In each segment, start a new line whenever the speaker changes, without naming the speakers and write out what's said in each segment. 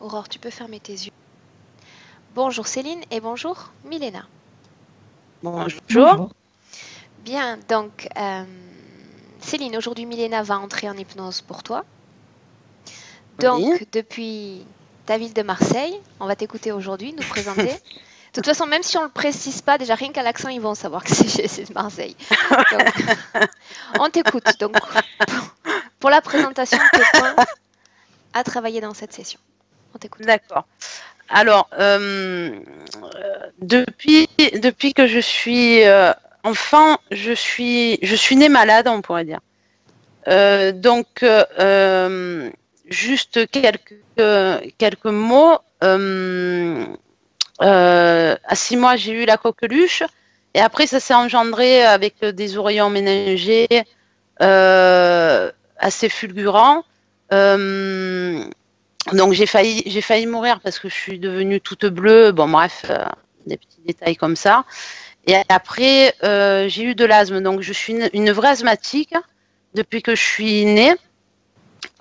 Aurore, tu peux fermer tes yeux. Bonjour Céline et bonjour Milena.
Bonjour.
Bonjour.
Bien, donc Céline, aujourd'hui Milena va entrer en hypnose pour toi.
Oui.
Donc, depuis ta ville de Marseille, on va t'écouter aujourd'hui, nous présenter. De toute façon, même si on ne le précise pas, déjà rien qu'à l'accent, ils vont savoir que c'est de Marseille. Donc, on t'écoute. Donc, pour la présentation de tes points à travailler dans cette session. On t'écoute.
D'accord. Alors, depuis que je suis enfant, je suis née malade, on pourrait dire. Donc, juste quelques mots. À 6 mois, j'ai eu la coqueluche. Et après, ça s'est engendré avec des oreillons méningés assez fulgurants. Donc j'ai failli mourir parce que je suis devenue toute bleue. Bon bref, des petits détails comme ça. Et après, j'ai eu de l'asthme. Donc je suis une vraie asthmatique depuis que je suis née.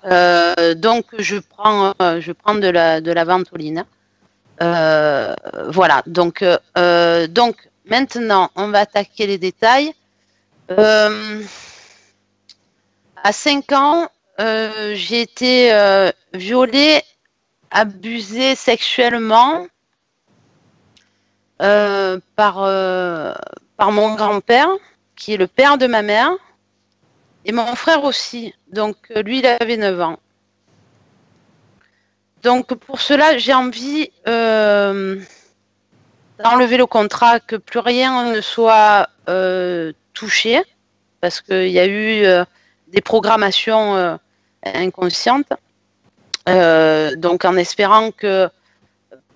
Donc je prends de la ventoline. Voilà. Donc maintenant, on va attaquer les détails. À 5 ans, j'ai été violée, abusée sexuellement par mon grand-père, qui est le père de ma mère, et mon frère aussi. Donc lui, il avait 9 ans. Donc pour cela, j'ai envie d'enlever le contrat, que plus rien ne soit touché, parce qu'il y a eu des programmations inconscientes. Donc en espérant que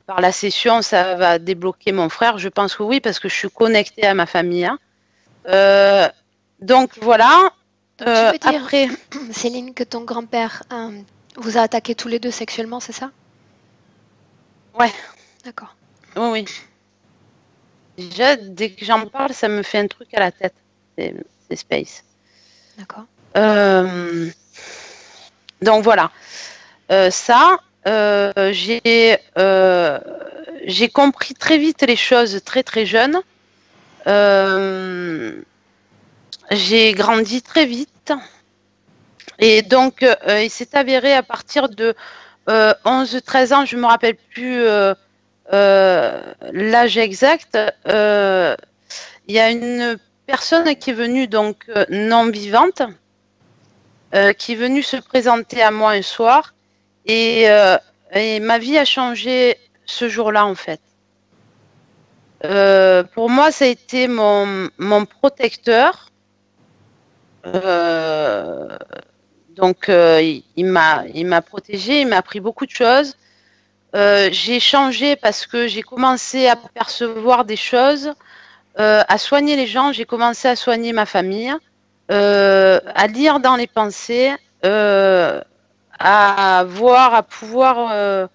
par la session, ça va débloquer mon frère. Je pense que oui, parce que je suis connectée à ma famille. Donc voilà.
Donc, tu veux dire,
Après,
Céline, que ton grand-père vous a attaqué tous les deux sexuellement, c'est ça?
ouais,
D'accord.
oui, oui. Déjà, dès que j'en parle, ça me fait un truc à la tête. C'est space.
D'accord.
Donc voilà. Ça, j'ai compris très vite les choses très très jeune. J'ai grandi très vite. Et donc, il s'est avéré à partir de 11-13 ans, je ne me rappelle plus l'âge exact, il y a une personne qui est venue, donc non vivante, qui est venue se présenter à moi un soir, et ma vie a changé ce jour-là, en fait. Pour moi, ça a été mon protecteur. Donc, il m'a protégée, il m'a appris beaucoup de choses. J'ai changé parce que j'ai commencé à percevoir des choses, à soigner les gens. J'ai commencé à soigner ma famille, à lire dans les pensées, à voir, à pouvoir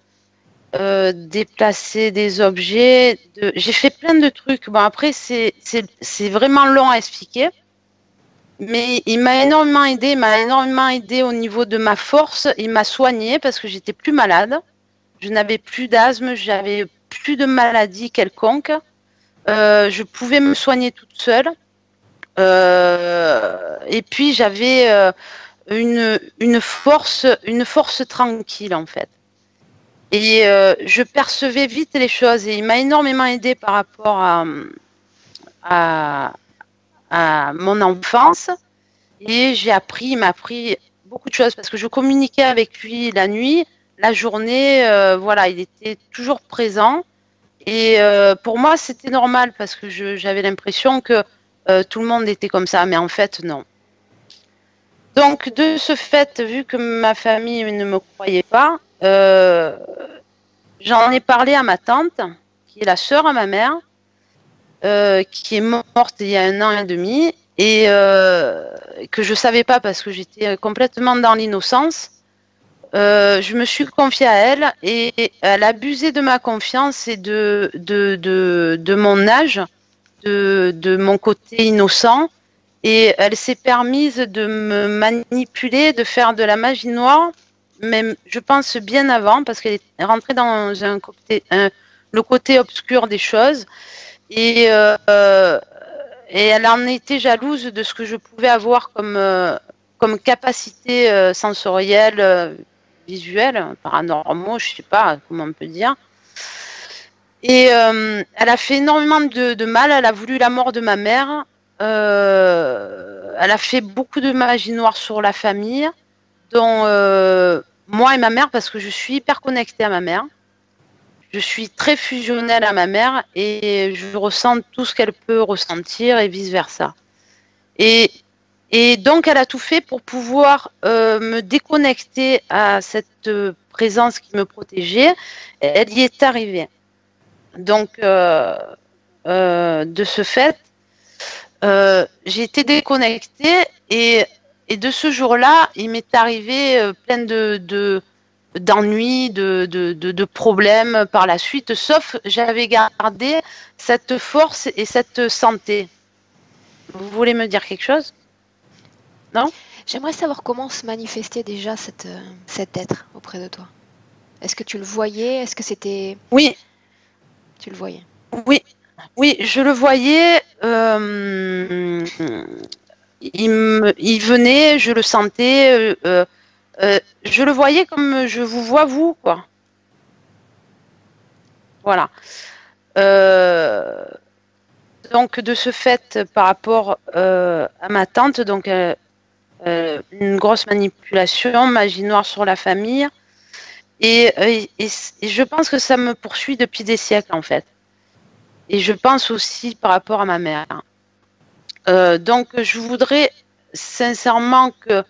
déplacer des objets. J'ai fait plein de trucs. Bon, après, c'est vraiment long à expliquer. Mais il m'a énormément aidé au niveau de ma force. Il m'a soigné parce que j'étais plus malade. Je n'avais plus d'asthme, j'avais plus de maladie quelconque. Je pouvais me soigner toute seule. Et puis j'avais une force tranquille en fait. Et je percevais vite les choses. Et il m'a énormément aidé par rapport à, à mon enfance. Et il m'a appris beaucoup de choses parce que je communiquais avec lui la nuit, la journée, voilà, il était toujours présent. Et pour moi, c'était normal parce que j'avais l'impression que tout le monde était comme ça, mais en fait, non. Donc, de ce fait, vu que ma famille ne me croyait pas, j'en ai parlé à ma tante, qui est la sœur à ma mère, qui est morte il y a 1 an et demi, et que je savais pas parce que j'étais complètement dans l'innocence. Je me suis confiée à elle et elle abusait de ma confiance et de mon âge, de mon côté innocent. Et elle s'est permise de me manipuler, de faire de la magie noire même, je pense bien avant, parce qu'elle est rentrée dans le côté obscur des choses. Et, et elle en était jalouse de ce que je pouvais avoir comme capacité sensorielle, visuelle, paranormaux, je sais pas comment on peut dire. Et elle a fait énormément de mal. Elle a voulu la mort de ma mère. Elle a fait beaucoup de magie noire sur la famille, dont moi et ma mère, parce que je suis hyper connectée à ma mère. Je suis très fusionnelle à ma mère et je ressens tout ce qu'elle peut ressentir et vice-versa. Et, et donc, elle a tout fait pour pouvoir me déconnecter à cette présence qui me protégeait. Elle y est arrivée. Donc, de ce fait, j'ai été déconnectée et de ce jour-là, il m'est arrivé plein d'ennuis, de problèmes par la suite, sauf j'avais gardé cette force et cette santé. Vous voulez me dire quelque chose? Non?
J'aimerais savoir comment se manifestait déjà cet être auprès de toi. Est-ce que tu le voyais? Est-ce que c'était...
Oui,
Tu le voyais?
oui, oui, je le voyais. Il venait, je le sentais. Je le voyais comme je vous vois vous, quoi. Voilà. Donc de ce fait, par rapport à ma tante, donc une grosse manipulation, magie noire sur la famille, et je pense que ça me poursuit depuis des siècles en fait. Et je pense aussi par rapport à ma mère. Donc je voudrais sincèrement que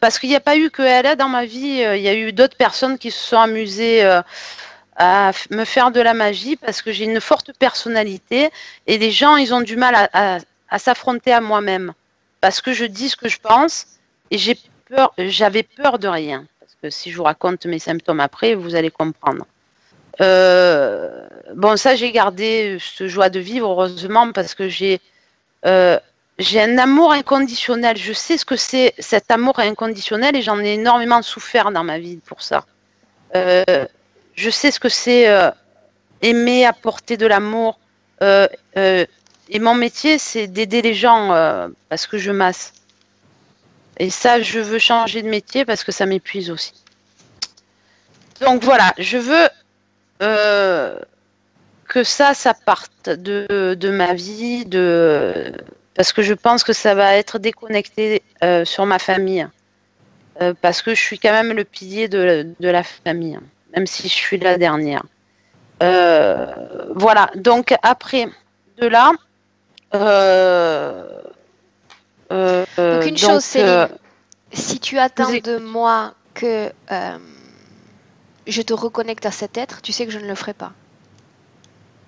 parce qu'il n'y a pas eu que elle dans ma vie, il y a eu d'autres personnes qui se sont amusées à me faire de la magie parce que j'ai une forte personnalité et les gens, ils ont du mal à s'affronter à moi-même parce que je dis ce que je pense et j'avais peur de rien. Parce que si je vous raconte mes symptômes après, vous allez comprendre. Bon, ça, j'ai gardé ce joie de vivre, heureusement, parce que j'ai un amour inconditionnel. Je sais ce que c'est cet amour inconditionnel et j'en ai énormément souffert dans ma vie pour ça. Je sais ce que c'est aimer, apporter de l'amour. Et mon métier, c'est d'aider les gens parce que je masse. Et ça, je veux changer de métier parce que ça m'épuise aussi. Donc voilà, je veux que ça parte de ma vie, parce que je pense que ça va être déconnecté sur ma famille. Parce que je suis quand même le pilier de la famille, même si je suis la dernière. Voilà, donc après de là.
Donc une chose, Céline, si tu attends de moi que je te reconnecte à cet être, tu sais que je ne le ferai pas.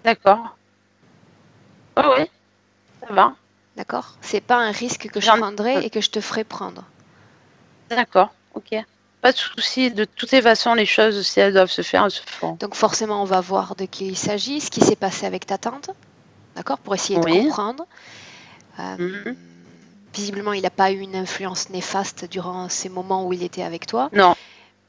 D'accord. Oh oui, ça va.
D'accord? C'est pas un risque que je prendrai et que je te ferai prendre.
D'accord, ok. Pas de souci. De toutes les façons, les choses, si elles doivent se faire, elles se font.
Donc forcément, on va voir de qui il s'agit, ce qui s'est passé avec ta tante, d'accord? Pour essayer de comprendre. Visiblement, il n'a pas eu une influence néfaste durant ces moments où il était avec toi.
Non.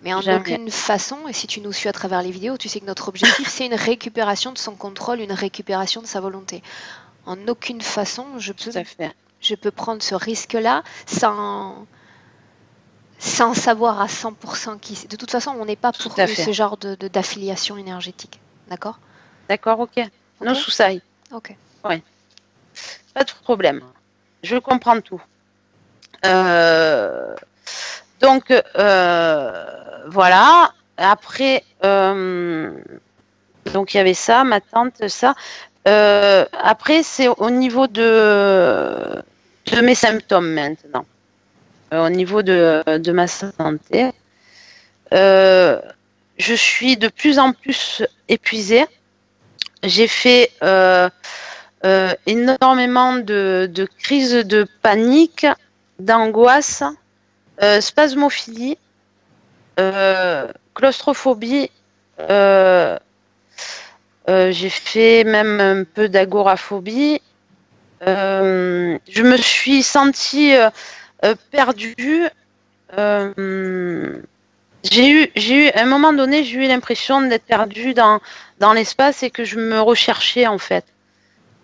Mais en aucune façon, et si tu nous suis à travers les vidéos, tu sais que notre objectif, c'est une récupération de son contrôle, une récupération de sa volonté. En aucune façon, je peux prendre ce risque-là sans savoir à 100% qui... De toute façon, on n'est pas pour ce genre d'affiliation énergétique. D'accord?
D'accord, ok. Non, sous ça.
Ok.
Ouais. Pas de problème. Je comprends tout. Donc, voilà. Après, donc il y avait ça, ma tante, ça. Après, c'est au niveau de mes symptômes maintenant. Au niveau de ma santé. Je suis de plus en plus épuisée. J'ai fait énormément de crises de panique, d'angoisse, spasmophilie, claustrophobie. J'ai fait même un peu d'agoraphobie. Je me suis sentie perdue. à un moment donné, j'ai eu l'impression d'être perdue dans l'espace et que je me recherchais en fait.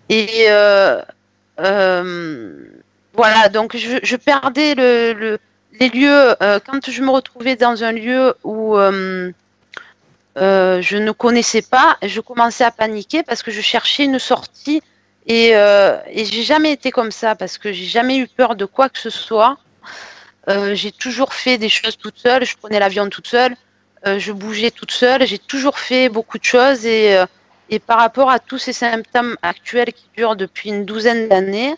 Et euh, voilà, donc je perdais les lieux quand je me retrouvais dans un lieu où je ne connaissais pas, je commençais à paniquer parce que je cherchais une sortie et j'ai jamais été comme ça parce que j'ai jamais eu peur de quoi que ce soit. J'ai toujours fait des choses toute seule, je prenais l'avion toute seule, je bougeais toute seule, j'ai toujours fait beaucoup de choses et par rapport à tous ces symptômes actuels qui durent depuis une douzaine d'années,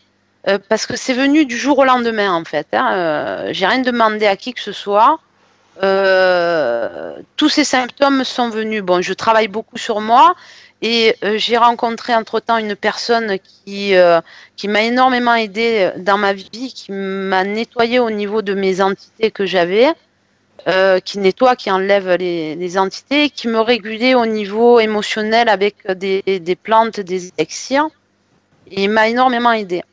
parce que c'est venu du jour au lendemain en fait, hein, j'ai rien demandé à qui que ce soit. Tous ces symptômes sont venus. Bon, je travaille beaucoup sur moi et j'ai rencontré entre-temps une personne qui m'a énormément aidée dans ma vie, qui m'a nettoyé au niveau de mes entités que j'avais, qui nettoie, qui enlève les entités, qui me régulait au niveau émotionnel avec des plantes, des élixirs. Et il m'a énormément aidée.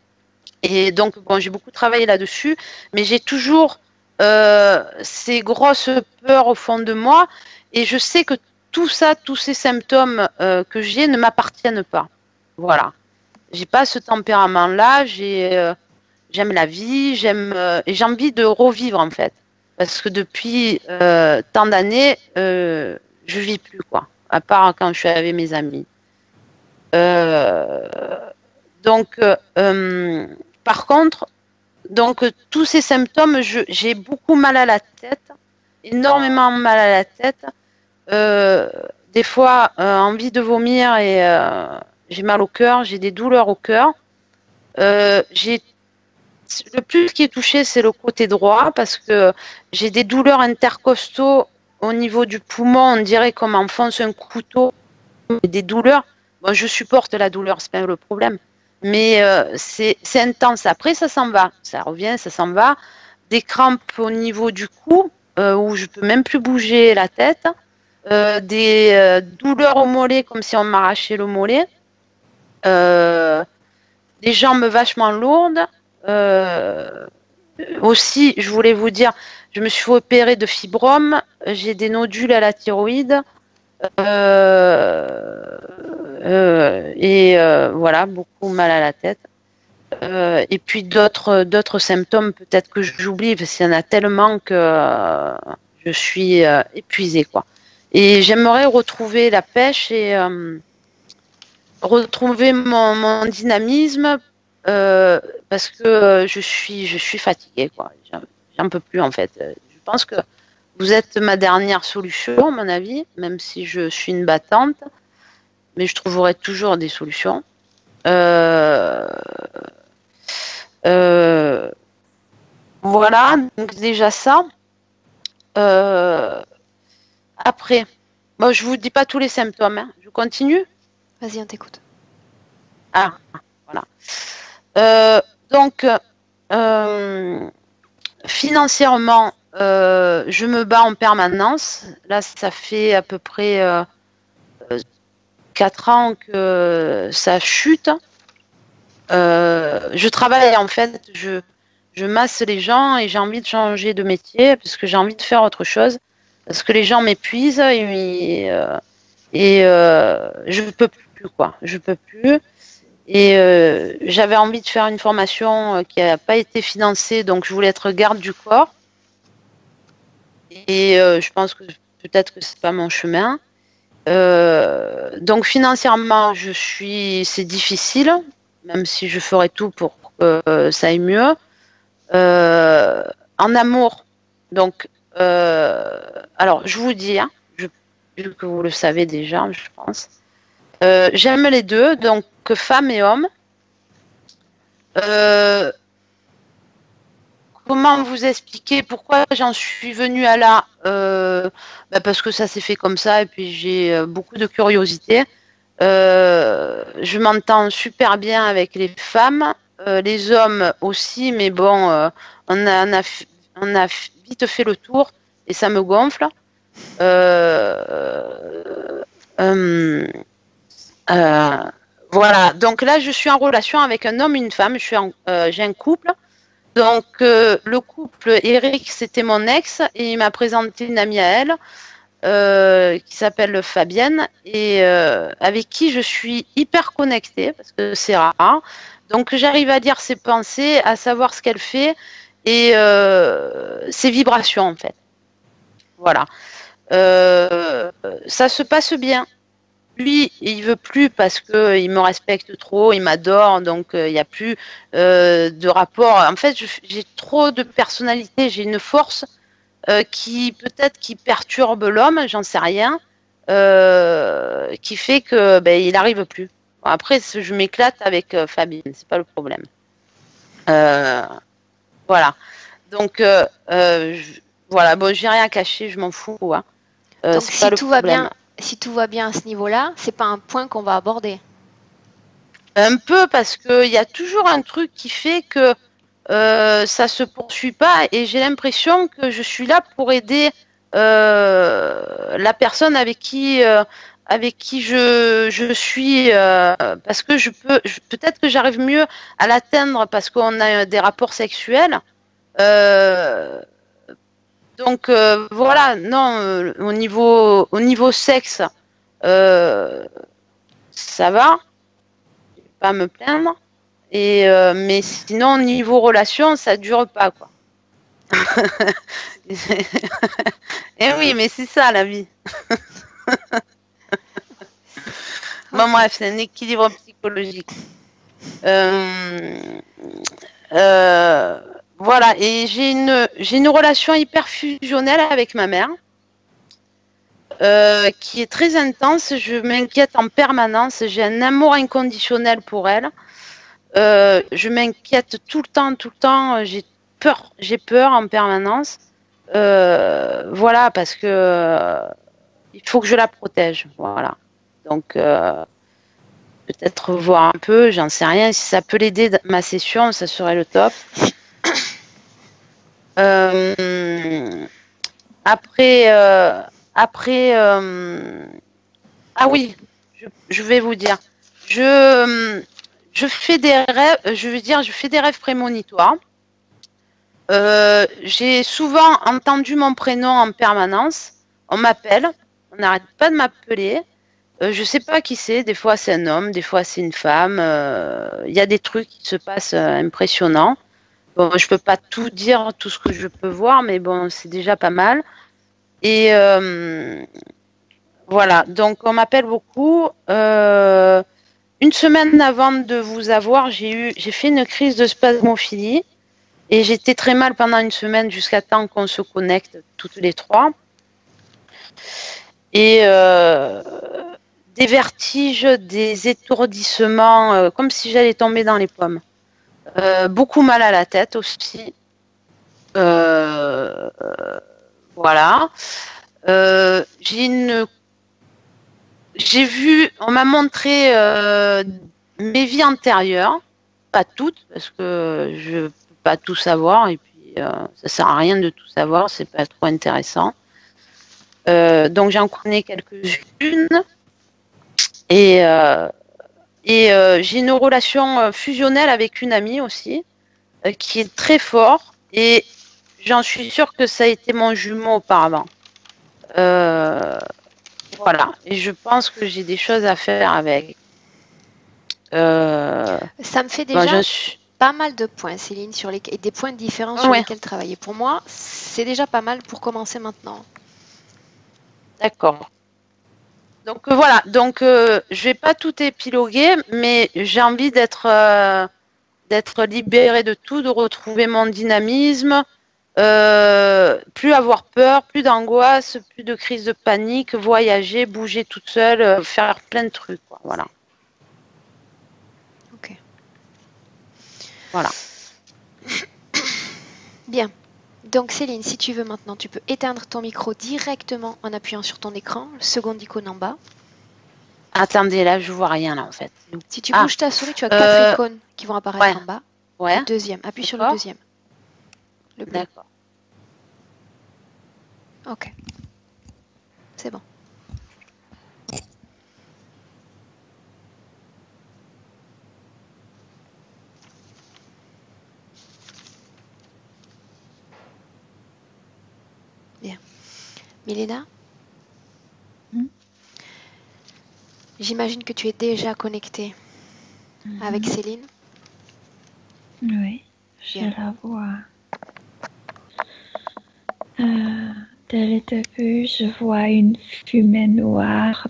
Et donc, bon, j'ai beaucoup travaillé là-dessus, mais j'ai toujours ces grosses peurs au fond de moi. Et je sais que tout ça, tous ces symptômes que j'ai ne m'appartiennent pas. Voilà. J'ai pas ce tempérament-là. J'aime la vie, et j'ai envie de revivre en fait. Parce que depuis tant d'années, je vis plus quoi. À part quand je suis avec mes amis. Euh, donc, par contre, tous ces symptômes, j'ai beaucoup mal à la tête, énormément mal à la tête. Euh, des fois, envie de vomir et j'ai mal au cœur, j'ai des douleurs au cœur. Le plus qui est touché, c'est le côté droit parce que j'ai des douleurs intercostaux au niveau du poumon. On dirait comme on enfonce un couteau. Des douleurs. Bon, je supporte la douleur, c'est pas le problème. Mais c'est intense. Après, ça s'en va. Ça revient, ça s'en va. Des crampes au niveau du cou, où je peux même plus bouger la tête. Des douleurs au mollet, comme si on m'arrachait le mollet. Des jambes vachement lourdes. Aussi, je voulais vous dire, je me suis opérée de fibrome. J'ai des nodules à la thyroïde. Voilà, beaucoup mal à la tête. Et puis d'autres symptômes, peut-être que j'oublie, parce qu'il y en a tellement que je suis épuisée, quoi. Et j'aimerais retrouver la pêche et retrouver mon dynamisme parce que je suis fatiguée, quoi. J'en peux plus, en fait. Je pense que vous êtes ma dernière solution, à mon avis, même si je suis une battante, mais je trouverai toujours des solutions. Voilà, donc déjà ça. Après, bon, je vous dis pas tous les symptômes, hein. Je continue.
Vas-y, on t'écoute.
Ah, voilà. Donc, financièrement, je me bats en permanence. Là, ça fait à peu près 4 ans que ça chute. Je travaille en fait, je masse les gens et j'ai envie de changer de métier parce que j'ai envie de faire autre chose. Parce que les gens m'épuisent et je peux plus quoi. Je peux plus. Et j'avais envie de faire une formation qui n'a pas été financée, donc je voulais être garde du corps. Et je pense que peut-être que c'est pas mon chemin. Donc financièrement, c'est difficile, même si je ferais tout pour que ça aille mieux. En amour, donc, alors je vous dis, hein, vu que vous le savez déjà, je pense. J'aime les deux, donc femme et homme. Comment vous expliquer pourquoi j'en suis venue à là parce que ça s'est fait comme ça et puis j'ai beaucoup de curiosité. Je m'entends super bien avec les femmes, les hommes aussi, mais bon, on a vite fait le tour et ça me gonfle. Voilà, donc là je suis en relation avec un homme et une femme, j'ai un couple. Donc, le couple, Eric, c'était mon ex et il m'a présenté une amie à elle qui s'appelle Fabienne et avec qui je suis hyper connectée parce que c'est rare. Donc, j'arrive à lire ses pensées, à savoir ce qu'elle fait et ses vibrations en fait. Voilà. Ça se passe bien. Lui, il veut plus parce que il me respecte trop, il m'adore, donc il n'y a plus de rapport. En fait, j'ai trop de personnalité, j'ai une force qui peut-être qui perturbe l'homme, j'en sais rien, qui fait que ben, il arrive plus. Bon, après, je m'éclate avec Fabien, c'est pas le problème. Euh, voilà. Donc voilà, bon, j'ai rien à cacher, je m'en fous. Hein.
Donc
C'est pas le problème.
si tout va bien à ce niveau-là, c'est pas un point qu'on va aborder.
Un peu parce qu'il y a toujours un truc qui fait que ça se poursuit pas et j'ai l'impression que je suis là pour aider la personne avec qui je suis parce que peut-être que j'arrive mieux à l'atteindre parce qu'on a des rapports sexuels. Euh, donc voilà, non, au niveau sexe, euh, ça va, je vais pas me plaindre. Et mais sinon niveau relation, ça dure pas quoi. Et oui, mais c'est ça la vie. Bon
Ok.
bref, c'est un équilibre psychologique. Euh, euh, voilà, et j'ai une relation hyper fusionnelle avec ma mère. Qui est très intense, je m'inquiète en permanence, j'ai un amour inconditionnel pour elle. Je m'inquiète tout le temps, j'ai peur en permanence. Voilà, parce que il faut que je la protège. Voilà. Donc, peut-être voir un peu, j'en sais rien. Si ça peut l'aider dans ma session, ça serait le top. Euh, après, ah oui, je vais vous dire. Je, je fais des rêves, je fais des rêves prémonitoires. J'ai souvent entendu mon prénom en permanence. On m'appelle, on n'arrête pas de m'appeler. Je sais pas qui c'est. Des fois c'est un homme, des fois c'est une femme. Il y a des trucs qui se passent impressionnants. Bon, je peux pas tout dire, tout ce que je peux voir, mais bon, c'est déjà pas mal. Et voilà. Donc on m'appelle beaucoup. Une semaine avant de vous avoir, j'ai fait une crise de spasmophilie. Et j'étais très mal pendant une semaine jusqu'à temps qu'on se connecte toutes les trois. Et des vertiges, des étourdissements, comme si j'allais tomber dans les pommes. Beaucoup mal à la tête aussi. Euh, voilà. J'ai vu, on m'a montré mes vies antérieures, pas toutes, parce que je ne peux pas tout savoir, et puis ça sert à rien de tout savoir, c'est pas trop intéressant. Donc j'en connais quelques-unes, et, j'ai une relation fusionnelle avec une amie aussi, qui est très fort, et j'en suis sûre que ça a été mon jumeau auparavant. Voilà, et je pense que j'ai des choses à faire avec.
Ça me fait
Bon,
déjà pas mal de points, Céline, et des points différents sur
ouais,
lesquels travailler. Pour moi, c'est déjà pas mal pour commencer maintenant.
d'accord. Donc voilà, donc je vais pas tout épiloguer, mais j'ai envie d'être libérée de tout, de retrouver mon dynamisme, plus avoir peur, plus d'angoisse, plus de crise de panique, voyager, bouger toute seule, faire plein de trucs, quoi. Voilà,
Ok.
voilà.
Bien. Donc Céline, si tu veux maintenant, tu peux éteindre ton micro directement en appuyant sur ton écran, le second icône en bas.
Attendez, là, je vois rien là en fait.
Si tu
Ah,
bouges ta souris, tu as 4 icônes qui vont
ouais,
apparaître en bas.
ouais,
Le deuxième, appuie sur le
d'accord,
deuxième, le bleu.
d'accord.
Ok, c'est bon. Bien. Milena,
Hmm.
j'imagine que tu es déjà connectée avec Céline.
Oui, je
Bien.
la vois. Dès le début, je vois une fumée noire,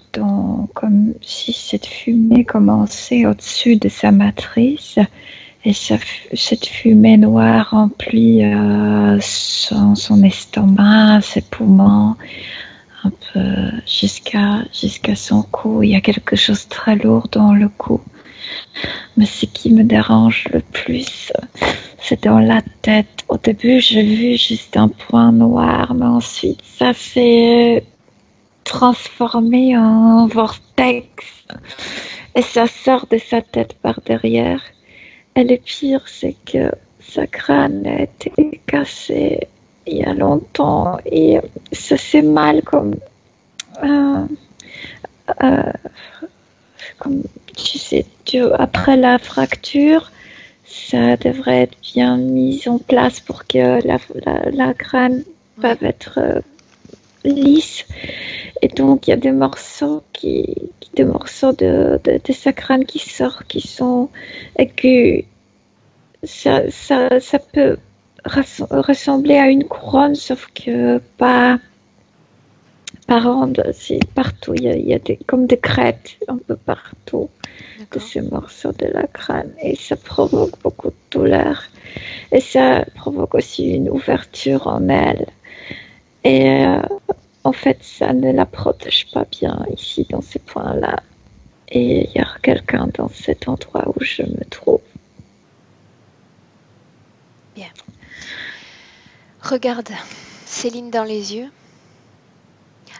comme si cette fumée commençait au-dessus de sa matrice. Et cette fumée noire remplit son estomac, ses poumons, un peu jusqu'à son cou. Il y a quelque chose de très lourd dans le cou. Mais ce qui me dérange le plus, c'est dans la tête. Au début, j'ai vu juste un point noir, mais ensuite, ça s'est transformé en vortex. Et ça sort de sa tête par derrière. Et le pire, c'est que sa crâne a été cassée il y a longtemps. Et ça fait mal euh, euh, comme tu sais, après la fracture, ça devrait être bien mis en place pour que la crâne
Oui.
puisse être lisse. Et donc, il y a des morceaux de sa crâne qui sortent, qui sont aigus. Ça peut ressembler à une couronne, sauf que pas ronde. C'est partout. Il y a comme des crêtes un peu partout de
D'accord.
ces morceaux de la crâne. Et ça provoque beaucoup de douleur. Et ça provoque aussi une ouverture en elle. Et en fait, ça ne la protège pas bien ici, dans ces points-là. Et il y a quelqu'un dans cet endroit où je me trouve.
Bien. Regarde Céline dans les yeux.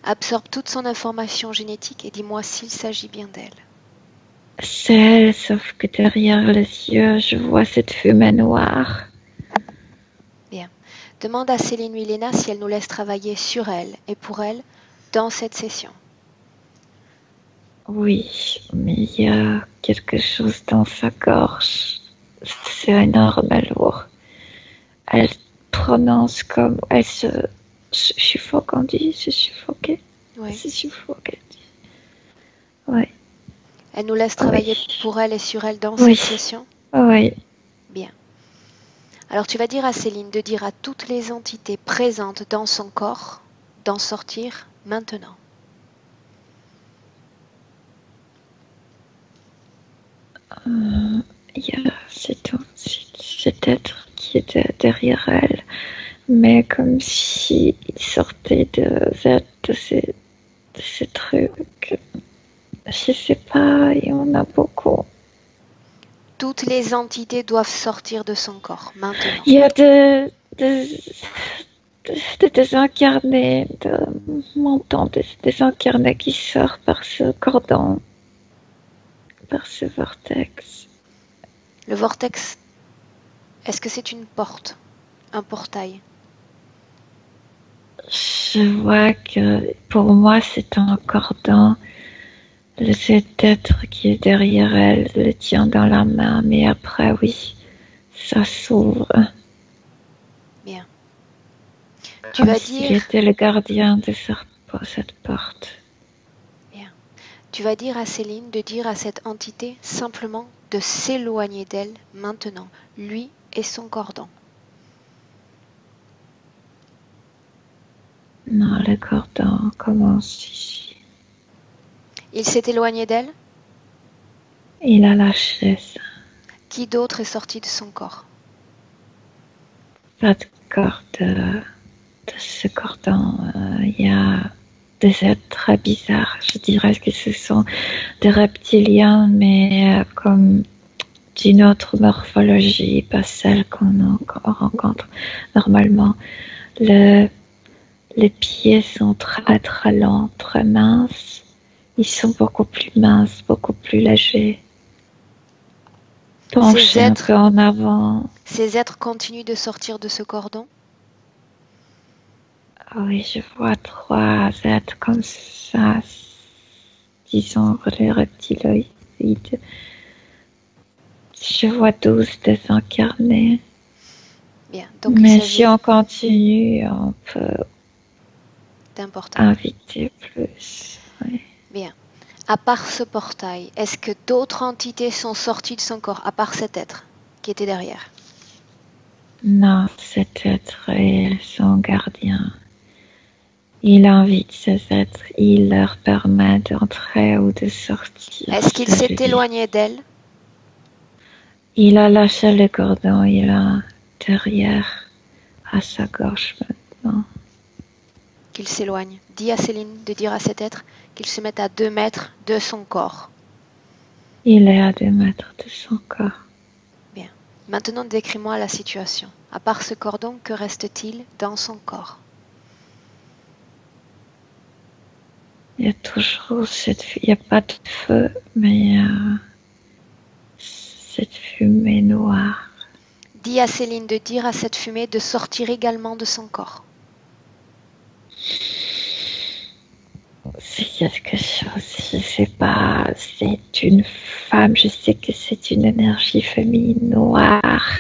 Absorbe toute son information génétique et dis-moi s'il s'agit bien d'elle.
C'est elle, sauf que derrière les yeux, je vois cette fumée noire.
Bien. Demande à Céline Milena si elle nous laisse travailler sur elle et pour elle dans cette session.
Oui, mais il y a quelque chose dans sa gorge. C'est énorme et lourd. Elle prononce comme... Elle se suffoque, on dit, se suffoquer.
Oui.
Se suffoquer. Oui.
Elle nous laisse travailler pour elle et sur elle dans
Oui.
cette session.
Oui.
Bien. Alors tu vas dire à Céline de dire à toutes les entités présentes dans son corps d'en sortir maintenant.
Il y a cet être qui était derrière elle, mais comme s'il sortait de ces trucs. Je sais pas, il y en a beaucoup.
Toutes les entités doivent sortir de son corps maintenant.
Il y a des désincarnés, montants, des désincarnés qui sortent par ce cordon, par ce vortex.
Le vortex, est-ce que c'est une porte, un portail?
Je vois que pour moi c'est un cordon. Cet être qui est derrière elle le tient dans la main, mais après oui, ça s'ouvre.
Bien. Tu
Comme
vas
s'il
dire,
était le gardien de cette porte.
bien. Tu vas dire à Céline de dire à cette entité simplement de s'éloigner d'elle maintenant, lui et son cordon.
Non, le cordon commence ici.
Il s'est éloigné d'elle?
Il a lâché ça.
Qui d'autre est sorti de son corps?
Pas de corde de ce cordon. Il y a des êtres très bizarres. Je dirais que ce sont des reptiliens, mais comme d'une autre morphologie, pas celle qu'on rencontre normalement. Les pieds sont très très lents, très minces. Ils sont beaucoup plus minces, beaucoup plus légers. Penchés un peu en avant.
Ces êtres continuent de sortir de ce cordon?
Oui, je vois 3 êtres comme ça, disons les reptiloïdes. Je vois 12 désincarnés.
Bien. Donc
mais si on continue, on peut
C'est important.
inviter plus. Oui.
Bien. À part ce portail, est-ce que d'autres entités sont sorties de son corps, à part cet être qui était derrière?
Non, cet être est son gardien. Il invite ces êtres, il leur permet d'entrer ou de sortir.
Est-ce qu'il
Je
s'est
lui dis.
éloigné d'elle?
Il a lâché le cordon, il a derrière à sa gorge maintenant.
Qu'il s'éloigne. Dis à Céline de dire à cet être qu'il se mette à 2 mètres de son corps.
Il est à 2 mètres de son corps.
Bien. Maintenant, décris-moi la situation. À part ce cordon, que reste-t-il dans son corps?
Il y a toujours il n'y a pas de feu, mais cette fumée noire.
Dis à Céline de dire à cette fumée de sortir également de son corps.
C'est quelque chose, je sais pas, c'est une femme, je sais que c'est une énergie féminine noire,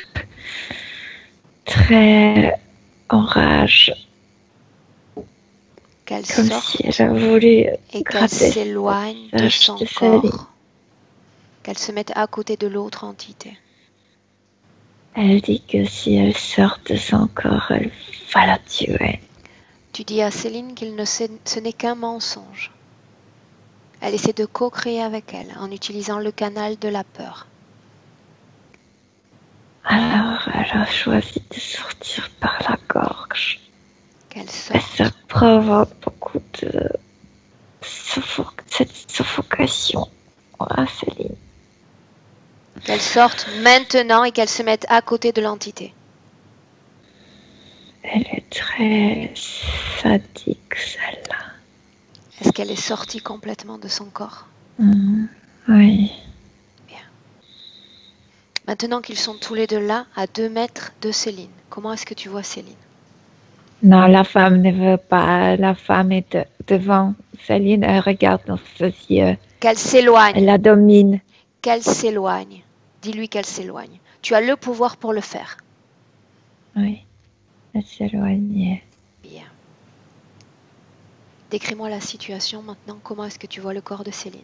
très en rage,
Qu'elle
comme
sorte
si elle a voulu
et qu'elle
gratter
s'éloigne
le
de
visage
son
de Céline.
corps. Qu'elle se mette à côté de l'autre entité.
Elle dit que si elle sort de son corps, elle va la tuer.
Tu dis à Céline ce n'est qu'un mensonge. Elle essaie de co-créer avec elle en utilisant le canal de la peur.
Alors elle a choisi de sortir par la gorge.
Qu'elle
Et
sorte.
ça provoque beaucoup de cette suffocation à Céline.
Qu'elle sorte maintenant et qu'elle se mette à côté de l'entité.
Elle est très sadique, celle-là.
Est-ce qu'elle est sortie complètement de son corps?
Oui.
Maintenant qu'ils sont tous les deux là, à 2 mètres de Céline, comment est-ce que tu vois Céline?
Non, la femme ne veut pas. La femme est devant Céline. Elle regarde dans ses yeux.
Qu'elle s'éloigne.
Elle la domine.
Qu'elle s'éloigne. Dis-lui qu'elle s'éloigne. Tu as le pouvoir pour le faire.
Oui. Elle s'éloignait.
Bien. Décris-moi la situation maintenant. Comment est-ce que tu vois le corps de Céline?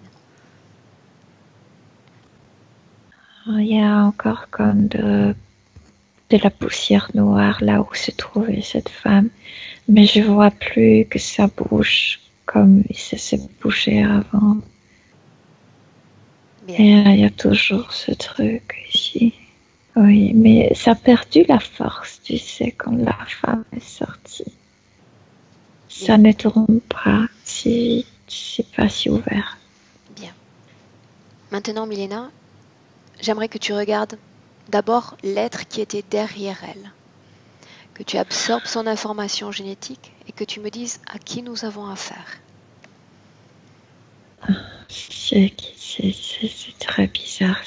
Il y a encore comme de la poussière noire là où se trouvait cette femme. Mais je vois plus que ça bouge comme ça se bougeait avant.
Bien.
Et il y a toujours ce truc ici. Oui, mais ça a perdu la force, tu sais, quand la femme est sortie. Ça ne tourne pas si vite, c'est pas si ouvert.
Bien. Maintenant, Milena, j'aimerais que tu regardes d'abord l'être qui était derrière elle. Que tu absorbes son information génétique et que tu me dises à qui nous avons affaire.
C'est très bizarre.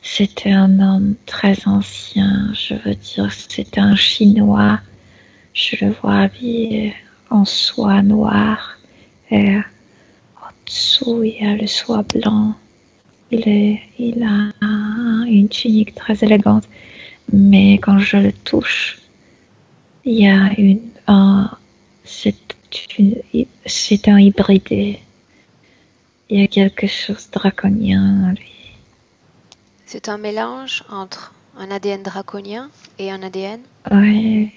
C'était un homme très ancien. Je veux dire, c'était un Chinois. Je le vois habillé en soie noire. Et en dessous, il y a le soie blanc. Il a une tunique très élégante. Mais quand je le touche, il y a c'est un hybridé. Il y a quelque chose de draconien en lui.
C'est un mélange entre un ADN draconien et un ADN
Oui,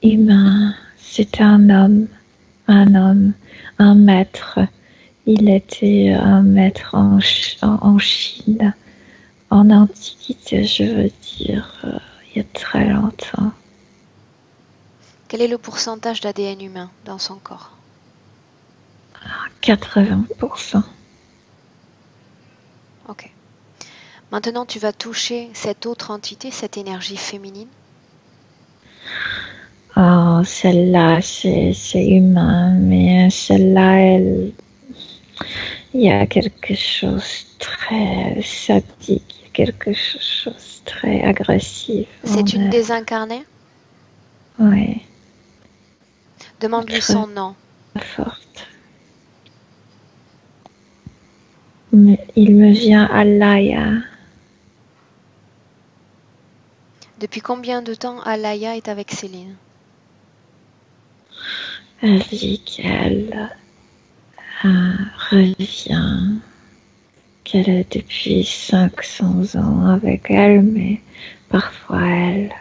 humain. C'est un homme, un maître. Il était un maître en Chine, en Antiquité, je veux dire, il y a très longtemps.
Quel est le pourcentage d'ADN humain dans son corps?
80%.
Ok. Maintenant, tu vas toucher cette autre entité, cette énergie féminine.
Oh, celle-là, c'est humain, mais celle-là, il y a quelque chose de très sadique, quelque chose de très agressif.
C'est une désincarnée?
Oui.
Demande-lui son nom.
Forte. Mais il me vient Alaya.
Depuis combien de temps Alaya est avec Céline?
Elle dit qu'elle revient, qu'elle est depuis 500 ans avec elle, mais parfois elle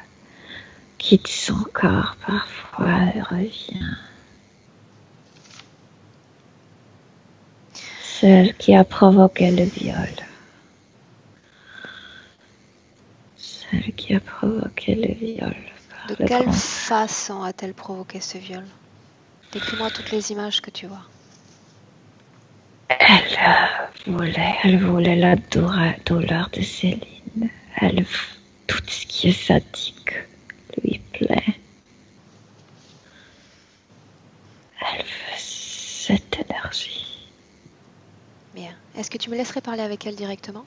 quitte son corps, parfois elle revient. Celle qui a provoqué le viol. Celle qui a provoqué le viol.
De quelle façon a-t-elle provoqué ce viol? Décris-moi toutes les images que tu vois.
Elle voulait la douleur de Céline. Tout ce qui est sadique lui plaît. Elle veut cette énergie.
Bien. Est-ce que tu me laisserais parler avec elle directement?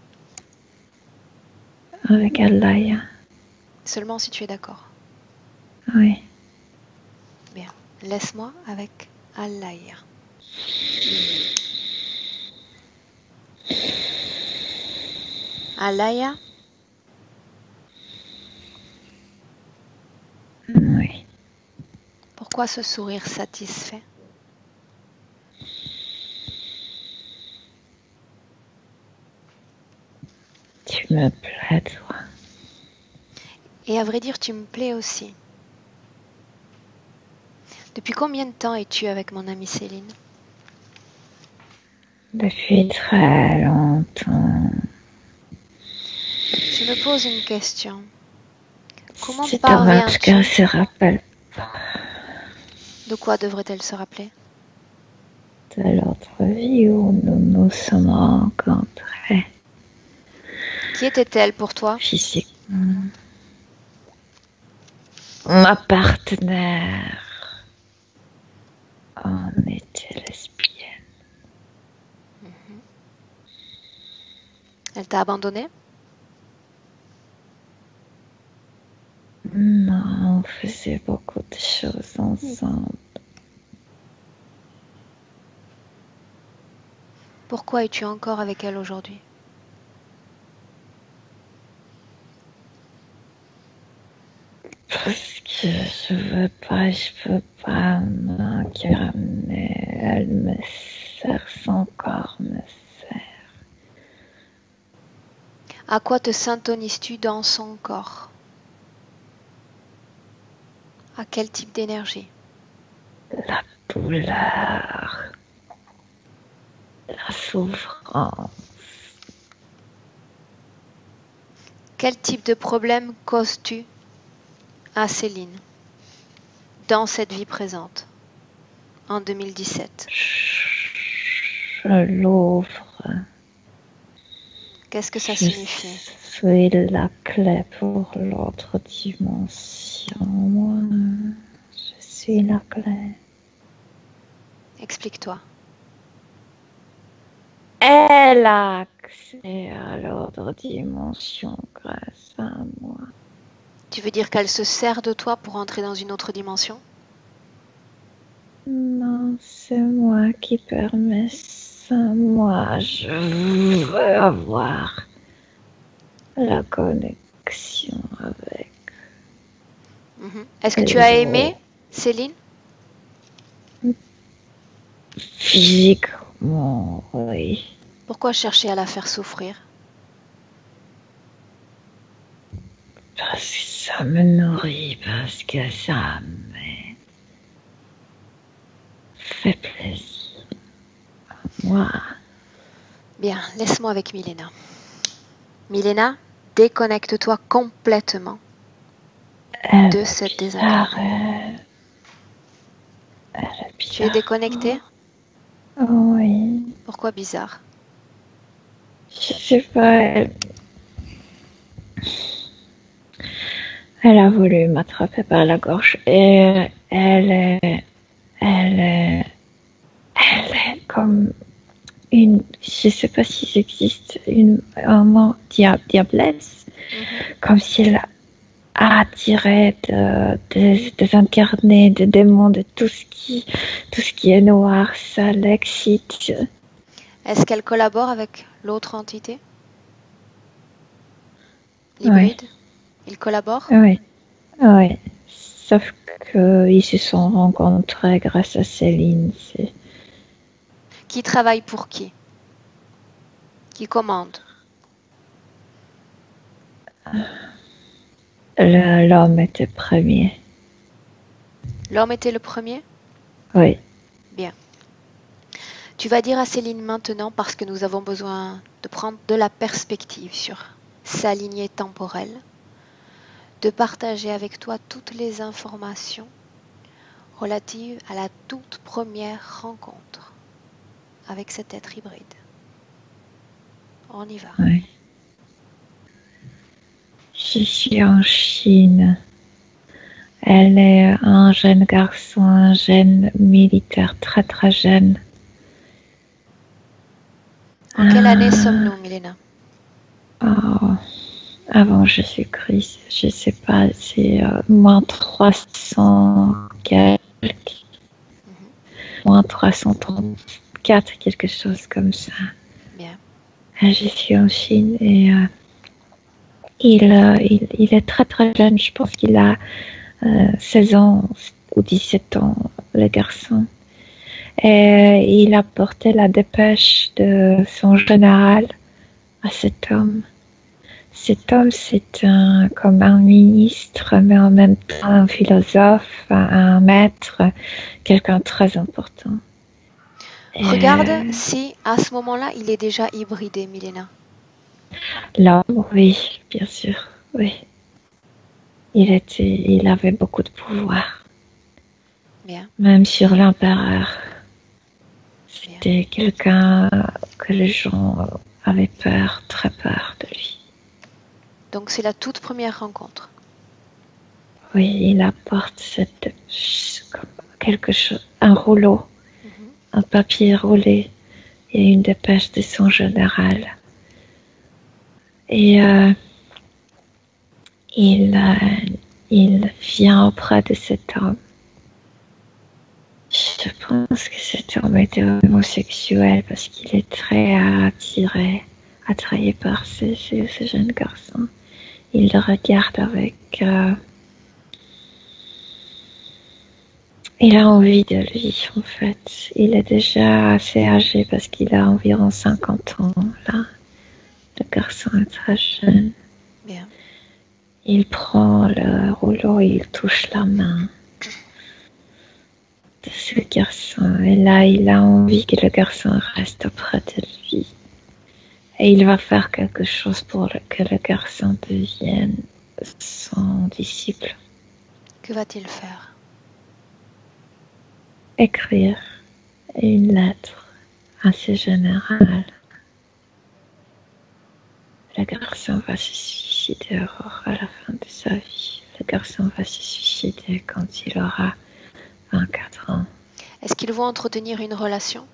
Avec Alaya.
Seulement si tu es d'accord.
Oui.
Bien. Laisse-moi avec Alaya. Alaya?
Oui.
Pourquoi ce sourire satisfait?
Tu me plais, toi.
Et à vrai dire, tu me plais aussi. Depuis combien de temps es-tu avec mon amie Céline?
Depuis très longtemps.
Je me pose une question. Comment
C'est dommage
parviens-tu?
qu'elle se rappelle
De quoi devrait-elle se rappeler?
de l'autre vie où nous nous sommes rencontrés
Qui était-elle pour toi?
physiquement. Ma partenaire en était lesbienne.
Elle t'a abandonné?
Non, on faisait beaucoup de choses ensemble.
Pourquoi es-tu encore avec elle aujourd'hui?
Parce que je peux pas m'incarner. Elle me sert, son corps me sert.
À quoi te syntonises-tu dans son corps? À quel type d'énergie?
La douleur, la souffrance.
Quel type de problème causes-tu à Céline dans cette vie présente en 2017?
Je l'ouvre.
Qu'est-ce que ça
Je
signifie?
suis la clé pour l'autre dimension. Moi, je suis la clé.
Explique-toi.
Elle a accès à l'autre dimension grâce à moi.
Tu veux dire qu'elle se sert de toi pour entrer dans une autre dimension?
Non, c'est moi qui permets ça. Moi, je veux avoir la connexion avec
Est-ce que tu as aimé Céline?
physiquement, oui.
Pourquoi chercher à la faire souffrir?
Parce que ça me nourrit, parce que ça me fait plaisir. Moi.
Bien, laisse-moi avec Milena. Milena, déconnecte-toi complètement de cette désincarnée. Tu es déconnecté?
Oui.
Pourquoi bizarre?
Je sais pas. Elle a voulu m'attraper par la gorge et elle est comme une, je sais pas si ça existe, un mot diablesse, comme si elle attirait des incarnés, des démons, de tout ce qui est noir, ça l'excite.
Est-ce qu'elle collabore avec l'autre entité? L'hybride?
Oui.
Il collabore?
Oui. sauf qu'ils se sont rencontrés grâce à Céline.
Qui travaille pour qui? Qui commande?
L'homme était premier.
L'homme était le premier?
Oui.
Bien. Tu vas dire à Céline maintenant, parce que nous avons besoin de prendre de la perspective sur sa lignée temporelle, de partager avec toi toutes les informations relatives à la toute première rencontre avec cet être hybride. On y va.
Oui. Je suis en Chine. Elle est un jeune garçon, un jeune militaire très très jeune.
En quelle année sommes-nous, Milena?
Oh, avant Jésus-Christ, je ne sais pas, c'est moins 300 quelques, moins 334, quelque chose comme ça.
Bien.
Je suis en Chine et il est très très jeune, je pense qu'il a 16 ans ou 17 ans, le garçon. Et il a porté la dépêche de son général à cet homme. Cet homme, c'est comme un ministre, mais en même temps un philosophe, un maître, quelqu'un de très important.
Regarde si à ce moment-là, il est déjà hybridé, Milena.
L'homme, oui, bien sûr, oui. Il avait beaucoup de pouvoir.
Bien.
Même sur l'empereur. C'était quelqu'un que les gens avaient peur, très peur de lui.
Donc c'est la toute première rencontre.
Oui, il apporte quelque chose, un rouleau, un papier roulé et une dépêche de son général. Et il vient auprès de cet homme. Je pense que cet homme était homosexuel parce qu'il est très attiré par ce jeune garçon. Il le regarde avec... il a envie de lui, en fait. Il est déjà assez âgé parce qu'il a environ 50 ans, là. Le garçon est très jeune.
Bien.
Il prend le rouleau et il touche la main de ce garçon. Et là, il a envie que le garçon reste auprès de lui. Et il va faire quelque chose pour que le garçon devienne son disciple.
Que va-t-il faire?
Écrire une lettre assez générale. Le garçon va se suicider à la fin de sa vie. Le garçon va se suicider quand il aura 24 ans.
Est-ce qu'ils vont entretenir une relation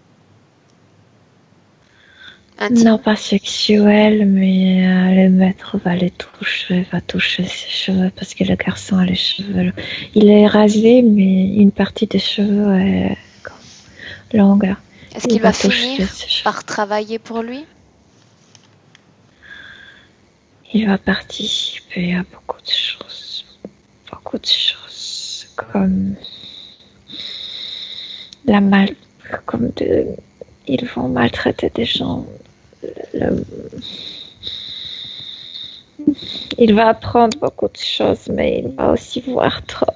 intime?
Non, pas sexuelle, mais le maître va toucher ses cheveux parce que le garçon a les cheveux. Il est rasé, mais une partie des cheveux est longue.
Est-ce qu'il va finir par travailler pour lui?
Il va participer à beaucoup de choses. Beaucoup de choses. Comme ils vont maltraiter des gens. Il va apprendre beaucoup de choses, mais il va aussi voir trop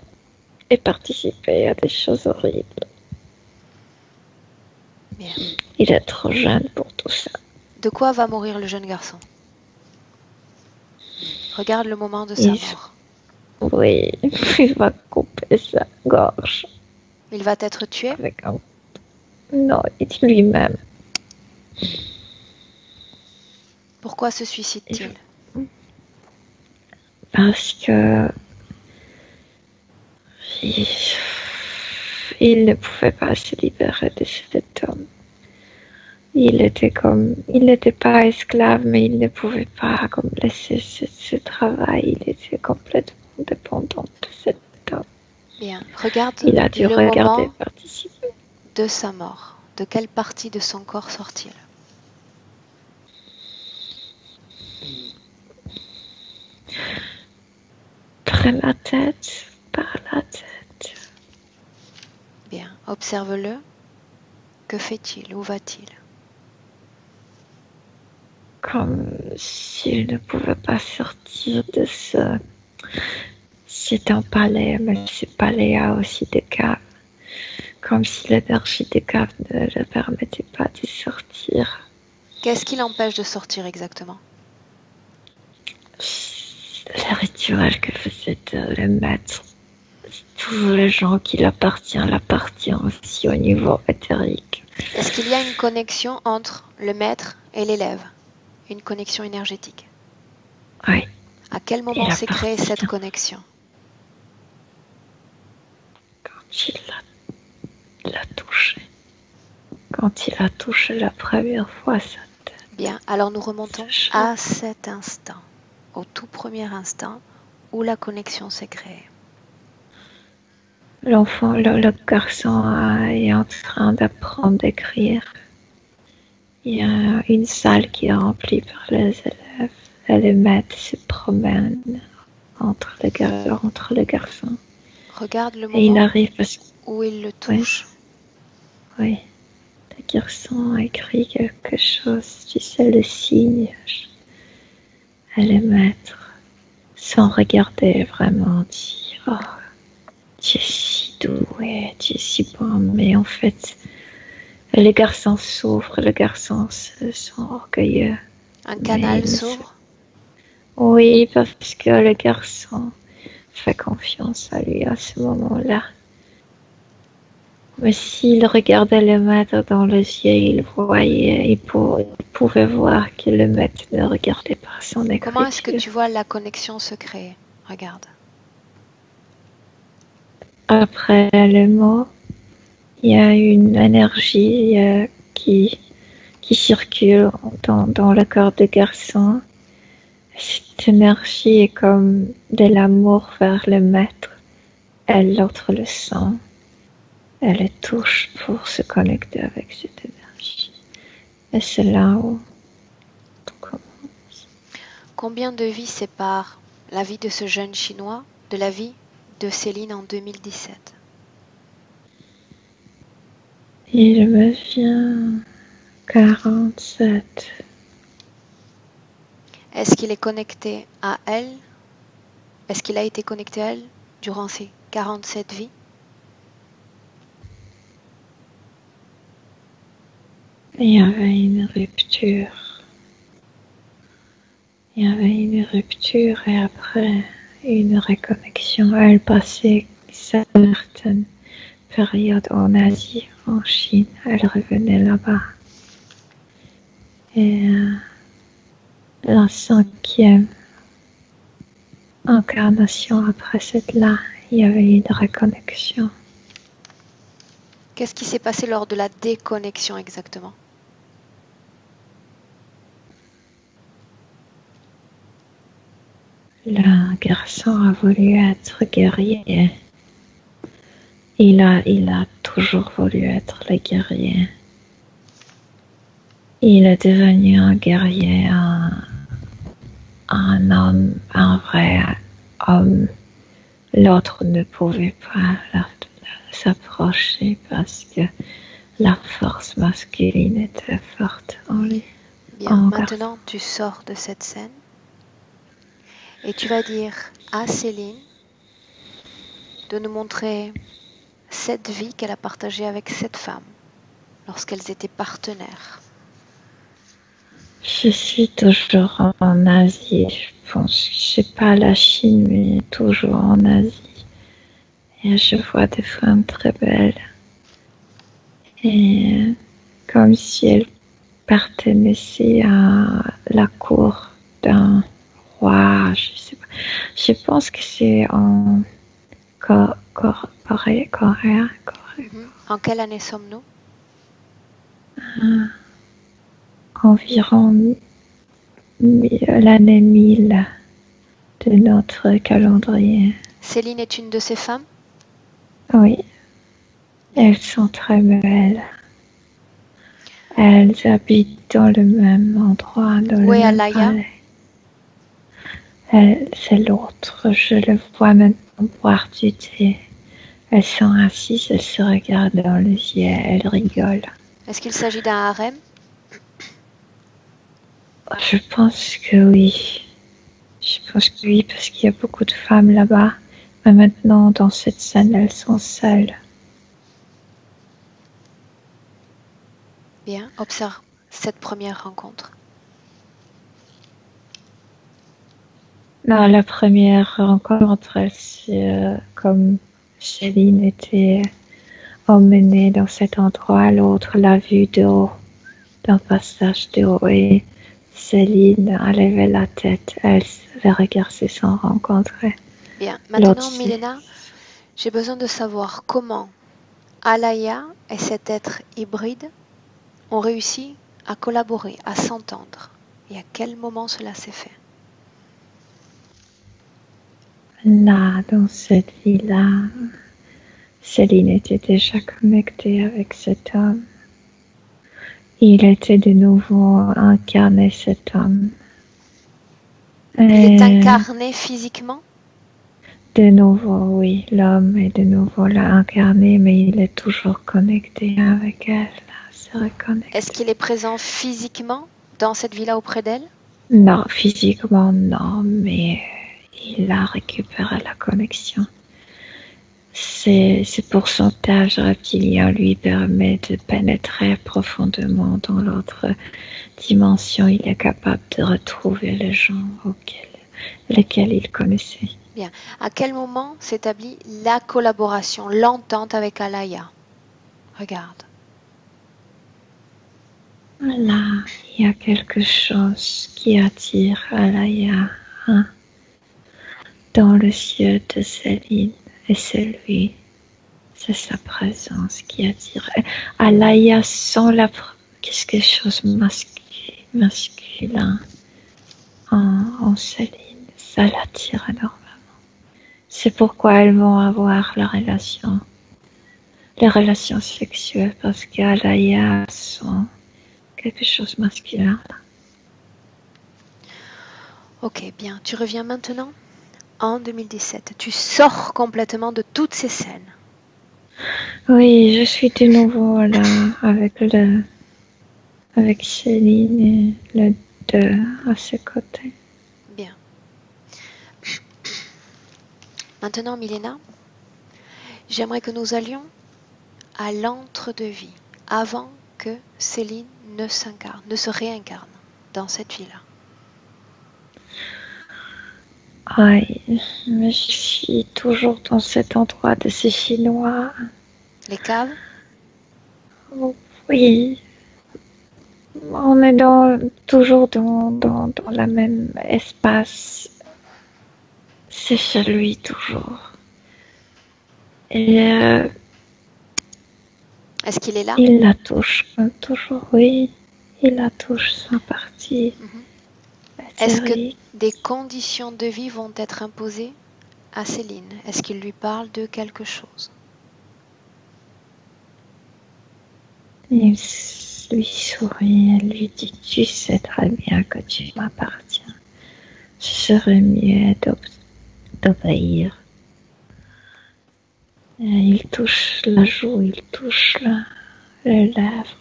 et participer à des choses horribles.
Bien.
Il est trop jeune pour tout ça.
De quoi va mourir le jeune garçon? Regarde le moment de sa mort.
Oui, il va couper sa gorge.
Il va être tué?
Non, lui-même.
Pourquoi se suicide-t-il?
Parce que il ne pouvait pas se libérer de cet homme. Il n'était pas esclave, mais il ne pouvait pas laisser ce travail. Il était complètement dépendant de cet homme.
Bien, regarde
il a dû
le
regarder
moment
participer.
de sa mort. De quelle partie de son corps sort-il?
Près la tête, par la tête.
Bien, observe-le. Que fait-il? Où va-t-il?
Comme s'il ne pouvait pas sortir de ce... C'est un palais, mais ce palais a aussi des caves. Comme si l'énergie des caves ne le permettait pas de sortir.
Qu'est-ce qui l'empêche de sortir exactement?
Le rituel que faisait le maître. Tous les gens qui l'appartiennent aussi au niveau éthérique.
Est-ce qu'il y a une connexion entre le maître et l'élève? Une connexion énergétique?
Oui.
À quel moment s'est créée cette connexion?
Quand il l'a touché. Quand il a touché la première fois sa tête.
Bien, alors nous remontons à cet instant, au tout premier instant où la connexion s'est créée.
L'enfant, le garçon est en train d'apprendre à écrire. Il y a une salle qui est remplie par les élèves et le maître se promène entre les garçons.
Regarde le
Et il
moment
arrive
où il le touche.
Oui. Le garçon a écrit quelque chose, tu sais, le signe. Et le maître, sans regarder vraiment, dit « Oh, tu es si doué, tu es si bon. » Mais en fait, le garçon s'ouvre, le garçon se sent orgueilleux.
Un canal s'ouvre.
Oui, parce que le garçon fait confiance à lui à ce moment-là. Mais s'il regardait le maître dans les yeux, il pouvait voir que le maître ne regardait pas son écriture.
Comment est-ce que tu vois la connexion se créer? Regarde.
Après le mot, il y a une énergie qui circule dans le corps du garçon. Cette énergie est comme de l'amour vers le maître. Et l'autre le sent. Elle le touche pour se connecter avec cette énergie. Et c'est là où tout commence.
Combien de vies séparent la vie de ce jeune Chinois de la vie de Céline en 2017?
Il me vient 47.
Est-ce qu'il est connecté à elle? Est-ce qu'il a été connecté à elle durant ces 47 vies?
Il y avait une rupture. Il y avait une rupture et après une reconnexion. Elle passait certaines périodes en Asie, en Chine. Elle revenait là-bas. Et la 5e incarnation après cette-là, il y avait une reconnexion.
Qu'est-ce qui s'est passé lors de la déconnexion exactement?
Le garçon a voulu être guerrier. Il a toujours voulu être le guerrier. Il est devenu un guerrier, un homme, un vrai homme. L'autre ne pouvait pas s'approcher parce que la force masculine était forte en lui.
Bien, maintenant tu sors de cette scène et tu vas dire à Céline de nous montrer cette vie qu'elle a partagée avec cette femme lorsqu'elles étaient partenaires.
Je suis toujours en Asie, je pense. Je sais pas la Chine, mais toujours en Asie. Et je vois des femmes très belles. Et comme si elles pertenaient à la cour d'un roi, je sais pas. Je pense que c'est en Corée.
En quelle année sommes-nous?
Environ l'année 1000 de notre calendrier.
Céline est une de ces femmes?
Oui. Elles sont très belles. Elles habitent dans le même endroit.
Où est Alaya?
C'est l'autre. Je le vois boire du thé. Elles sont assises, elles se regardent dans les yeux, elles rigolent.
Est-ce qu'il s'agit d'un harem?
Je pense que oui. Je pense que oui, parce qu'il y a beaucoup de femmes là-bas. Mais maintenant, dans cette scène, elles sont seules.
Bien, observe cette première rencontre.
Non, la première rencontre, c'est comme Céline était emmenée dans cet endroit, l'autre l'a vue de haut, d'un passage de haut, et Céline a levé la tête. Les regards se sont rencontrés.
Bien, maintenant,
L'autre,
Milena, j'ai besoin de savoir comment Alaya et cet être hybride ont réussi à collaborer, à s'entendre, et à quel moment cela s'est fait.
là, dans cette vie-là, Céline était déjà connectée avec cet homme. Il était de nouveau incarné, cet homme.
Il est
Et
incarné physiquement?
de nouveau, oui, l'homme est de nouveau là incarné, mais il est toujours connecté avec elle, là, se reconnecte.
Est-ce qu'il est présent physiquement dans cette vie-là auprès d'elle?
Non, physiquement, non, mais il a récupéré la connexion. Ce pourcentage reptilien lui permet de pénétrer profondément dans l'autre dimension. Il est capable de retrouver les gens lesquels il connaissait.
Bien. À quel moment s'établit la collaboration, l'entente avec Alaya? Regarde.
Là, il y a quelque chose qui attire Alaya, hein, dans les yeux de Céline, et c'est lui. C'est sa présence qui attire. Alaya sent quelque chose masculin en Céline. Ça l'attire énormément. C'est pourquoi elles vont avoir les relations sexuelles, parce qu'Alaya sent quelque chose de masculin.
Ok, bien. Tu reviens maintenant en 2017. Tu sors complètement de toutes ces scènes.
Oui, je suis de nouveau là avec Céline et le deux à ses côtés.
Bien. Maintenant, Milena, j'aimerais que nous allions à l'entre-deux-vie, avant que Céline ne se réincarne dans cette vie-là.
Oui, mais je suis toujours dans cet endroit de ces Chinois.
Les caves?
Oui, on est toujours dans le même espace. C'est chez lui toujours. Et
Est-ce qu'il est là?
il la touche toujours, oui. Il la touche sans partie.
Est-ce que des conditions de vie vont être imposées à Céline? Est-ce qu'il lui parle de quelque chose?
Il lui sourit, elle lui dit: tu sais très bien que tu m'appartiens. Ce serait mieux d'obéir. Il touche la joue, il touche les lèvres.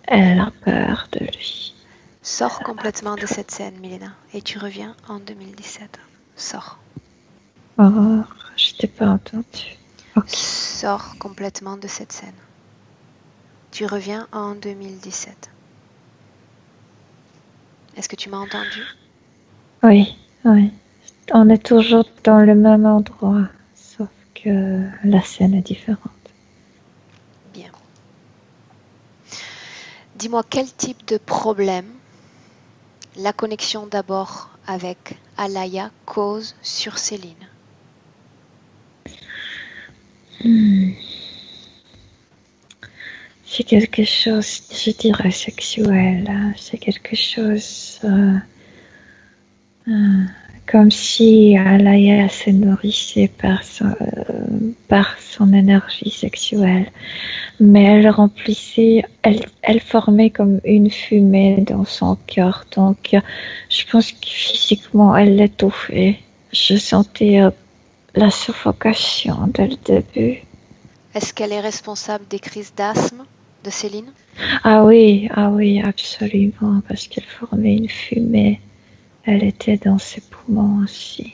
Elle a peur de lui.
Sors complètement de cette scène, Milena, et tu reviens en 2017. Sors.
Oh, je t'ai pas entendu. Okay.
Sors complètement de cette scène. Tu reviens en 2017. Est-ce que tu m'as entendu?
Oui, oui. On est toujours dans le même endroit, sauf que la scène est différente.
Bien. Dis-moi quel type de problème la connexion d'abord avec Alaya cause sur Céline.
C'est quelque chose, je dirais, sexuel. C'est quelque chose comme si Alaya se nourrissait par son énergie sexuelle. Mais elle remplissait, elle formait comme une fumée dans son cœur. Donc, je pense que physiquement, elle l'étouffait. je sentais la suffocation dès le début.
Est-ce qu'elle est responsable des crises d'asthme de Céline?
Ah oui, absolument, parce qu'elle formait une fumée. Elle était dans ses poumons aussi.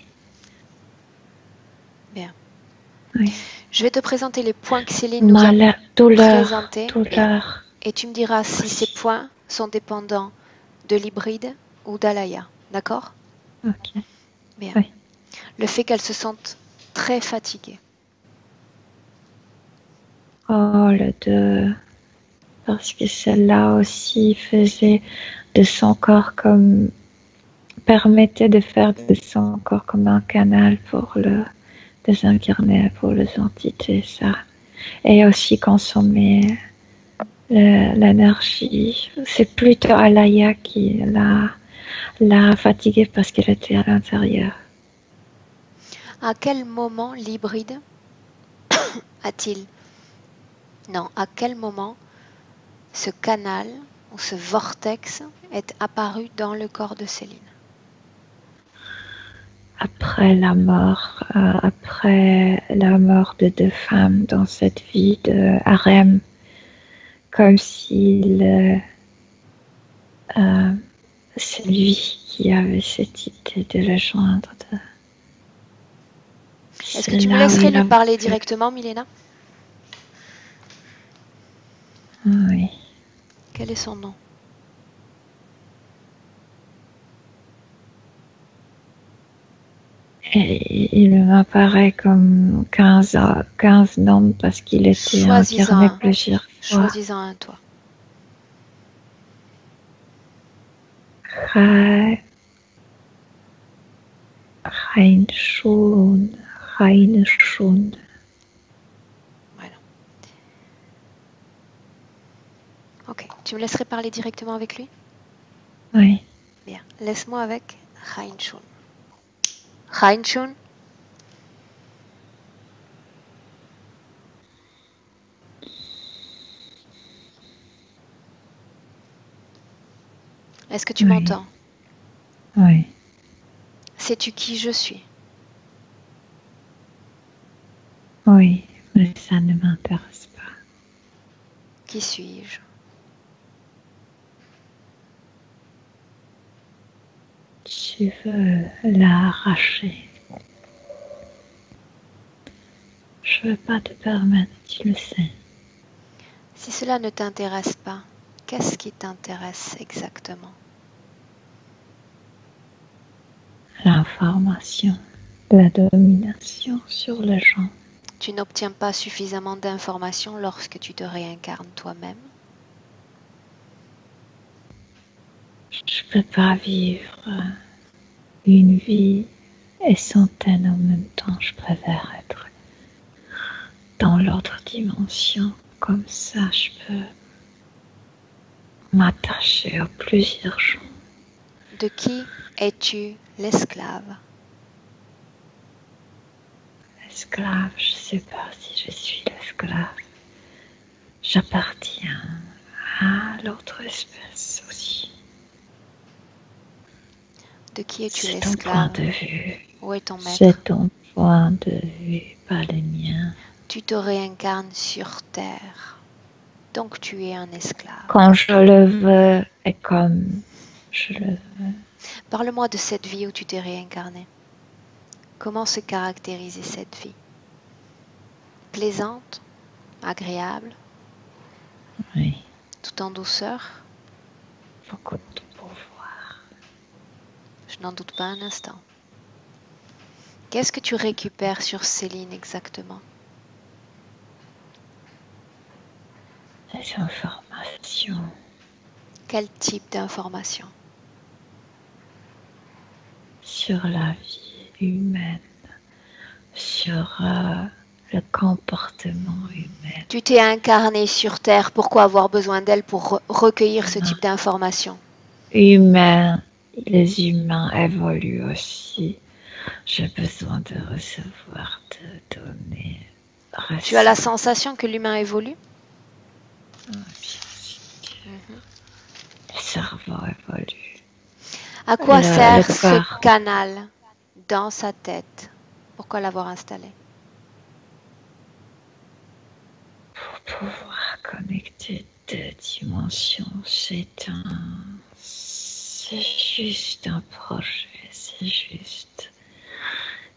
Bien.
Oui.
Je vais te présenter les points que Céline nous a présentés.
Douleur.
Et tu me diras si ces points sont dépendants de l'hybride ou d'Alaya. D'accord?
Ok.
Bien.
Oui.
Le fait qu'elle se sente très fatiguée.
Oh, le 2. Parce que celle-là aussi faisait de son corps comme... permettait de faire de son corps comme un canal pour le désincarner, pour les entités, ça. Et aussi consommer l'énergie. C'est plutôt Alaya qui l'a fatiguée parce qu'elle était à l'intérieur.
À quel moment l'hybride a-t-il... Non, à quel moment ce canal ou ce vortex est apparu dans le corps de Céline?
Après la mort de deux femmes dans cette vie de harem, comme si c'est lui qui avait cette idée de le joindre.
Est-ce que tu me laisserais lui parler directement, Milena?
Oui.
Quel est son nom?
Et il m'apparaît comme 15 noms parce qu'il était incarné plusieurs fois.
Choisis-en un, toi.
Reinschun.
Voilà. Ok. Tu me laisserais parler directement avec lui?
Oui.
Bien. Laisse-moi avec Reinschun. Reinschun? Est-ce que tu m'entends?
Oui.
Sais-tu qui je suis?
Oui, mais ça ne m'intéresse pas.
Qui suis-je?
Tu veux l'arracher. Je ne veux pas te permettre, tu le sais.
Si cela ne t'intéresse pas, qu'est-ce qui t'intéresse exactement?
L'information, la domination sur les gens.
Tu n'obtiens pas suffisamment d'informations lorsque tu te réincarnes toi-même?
Je ne peux pas vivre une vie et centaines en même temps. Je préfère être dans l'autre dimension. Comme ça, je peux m'attacher à plusieurs gens.
De qui es-tu l'esclave?
Esclave, je ne sais pas si je suis l'esclave. J'appartiens à l'autre espèce aussi.
De qui es-tu
C'est ton
l'esclave?
point de vue.
Où est ton maître?
C'est ton point de vue, pas le mien.
Tu te réincarnes sur Terre, donc tu es un esclave.
Quand je le veux et comme je le veux.
Parle-moi de cette vie où tu t'es réincarné. Comment se caractérisait cette vie? Plaisante? Agréable?
Oui,
Tout en douceur?
beaucoup de pouvoir.
Je n'en doute pas un instant. Qu'est-ce que tu récupères sur Céline exactement?
Les informations
Quel type d'information?
sur la vie humaine, sur le comportement humain.
Tu t'es incarné sur Terre, pourquoi avoir besoin d'elle pour recueillir ce type d'informations?
Humain, les humains évoluent aussi. J'ai besoin de recevoir, de donner.
Tu as la sensation que l'humain évolue?
Bien sûr. Le cerveau évolue.
À quoi sert ce canal dans sa tête. Pourquoi l'avoir installée?
Pour pouvoir connecter deux dimensions, c'est juste un projet, c'est juste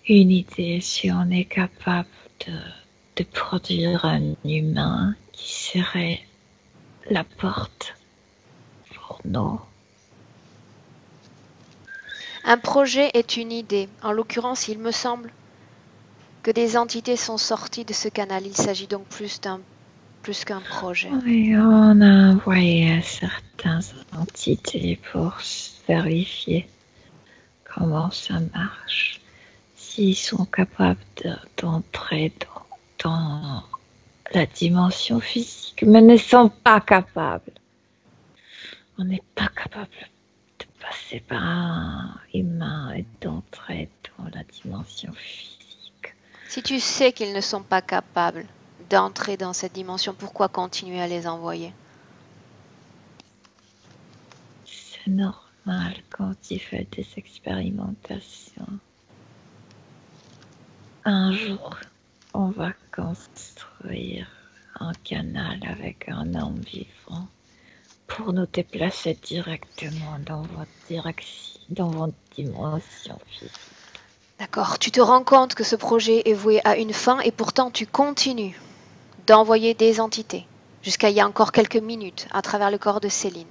une idée. Si on est capable de produire un humain qui serait la porte pour nous.
Un projet est une idée. En l'occurrence, il me semble que des entités sont sorties de ce canal. Il s'agit donc plus qu'un projet.
Oui, on a envoyé certaines entités pour vérifier comment ça marche. S'ils sont capables d'entrer dans la dimension physique, mais ne sont pas capables. On n'est pas capable de passer par un humain et d'entrer dans la dimension physique.
Si tu sais qu'ils ne sont pas capables d'entrer dans cette dimension, pourquoi continuer à les envoyer?
C'est normal quand tu fais des expérimentations. Un jour, on va construire un canal avec un homme vivant pour nous déplacer directement dans votre direction, dans votre dimension physique.
D'accord, tu te rends compte que ce projet est voué à une fin et pourtant tu continues d'envoyer des entités jusqu'à il y a encore quelques minutes à travers le corps de Céline.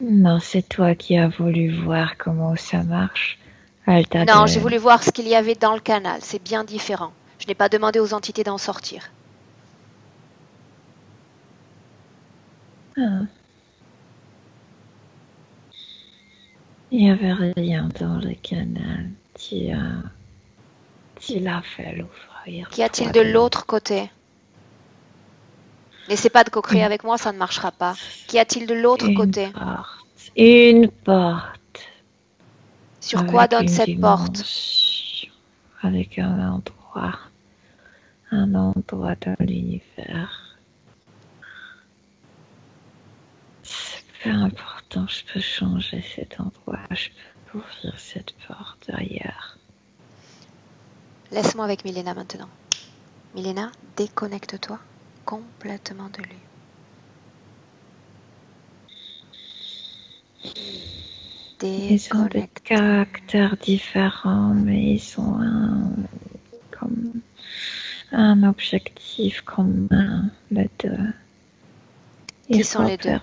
Non, c'est toi qui as voulu voir comment ça marche.
Non, j'ai voulu voir ce qu'il y avait dans le canal, c'est bien différent. Je n'ai pas demandé aux entités d'en sortir.
Ah. Il n'y avait rien dans le canal. Tu l'as fait l'ouvrir.
Qu'y a-t-il de l'autre côté? N'essaie pas de co-créer avec moi, ça ne marchera pas. Qu'y a-t-il de l'autre côté?
Une porte.
Sur quoi donne cette porte?
Avec un endroit dans l'univers. C'est pas important, je peux changer cet endroit, je peux ouvrir cette porte ailleurs.
Laisse-moi avec Milena maintenant. Milena, déconnecte-toi complètement de lui.
Ils ont des caractères différents, mais ils ont un objectif commun, les deux.
Qui sont les deux?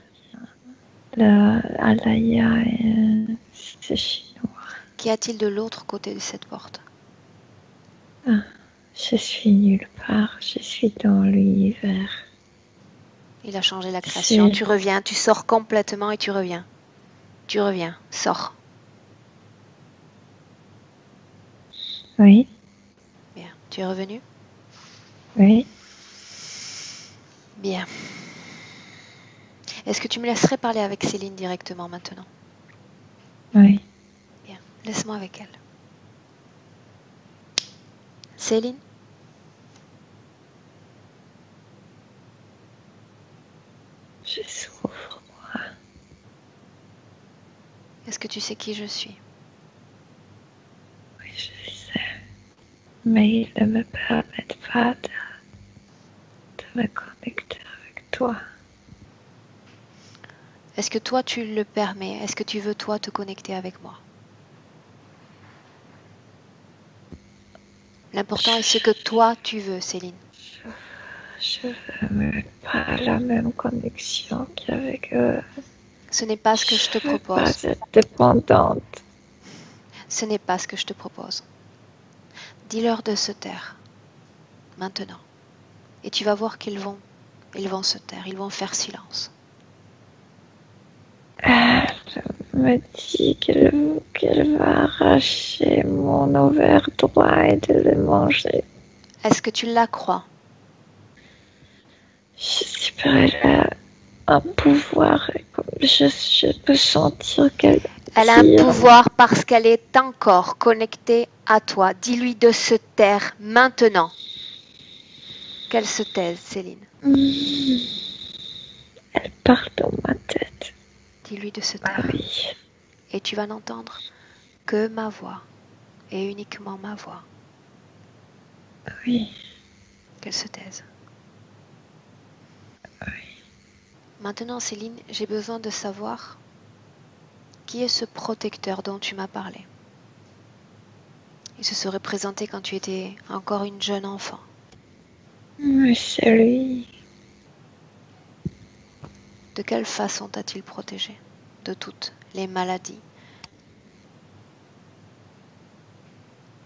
Alaya et c'est chinois.
Qu'y a-t-il de l'autre côté de cette porte?
Je suis nulle part, je suis dans l'univers.
Il a changé la création. Tu reviens, tu sors complètement et tu reviens. Tu reviens, sors.
Oui.
Bien, tu es revenu?
Oui.
Bien. Est-ce que tu me laisserais parler avec Céline directement maintenant?
Oui.
Bien, laisse-moi avec elle. Céline?
Je souffre, moi.
Est-ce que tu sais qui je suis?
Oui, je sais. Mais il ne me permet pas de me connecter avec toi.
Est-ce que toi tu le permets? Est-ce que tu veux toi te connecter avec moi? L'important est ce que toi tu veux, Céline.
Je veux pas la même connexion qu'avec eux.
Ce n'est pas ce que je te propose.
Pas être dépendante.
Ce n'est pas ce que je te propose. Dis-leur de se taire. Maintenant. Et tu vas voir qu'ils vont se taire. Ils vont faire silence.
Elle me dit qu'elle va arracher mon ovaire droit et de le manger.
Est-ce que tu la crois?
Je sais pas, elle a un pouvoir. Je peux sentir qu'elle...
Elle a un pouvoir parce qu'elle est encore connectée à toi. Dis-lui de se taire maintenant. Qu'elle se taise, Céline.
Elle parle dans ma tête.
Dis-lui de se taire.
Oui.
Et tu vas n'entendre que ma voix. et uniquement ma voix.
Oui,
Qu'elle se taise.
oui.
Maintenant, Céline, j'ai besoin de savoir qui est ce protecteur dont tu m'as parlé. Il se serait présenté quand tu étais encore une jeune enfant.
Oui, c'est lui.
De quelle façon t'a-t-il protégé de toutes les maladies?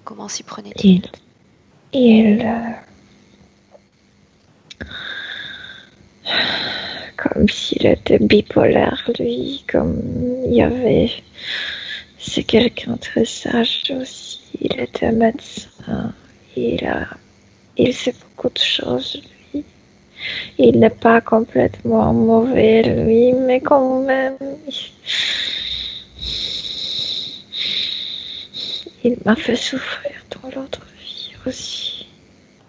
Comment s'y prenait-il?
Il comme s'il était bipolaire, lui, comme il y avait. C'est quelqu'un de très sage aussi. Il était médecin. Il sait beaucoup de choses, lui. Il n'est pas complètement mauvais, lui, mais quand même, il m'a fait souffrir dans l'autre vie aussi.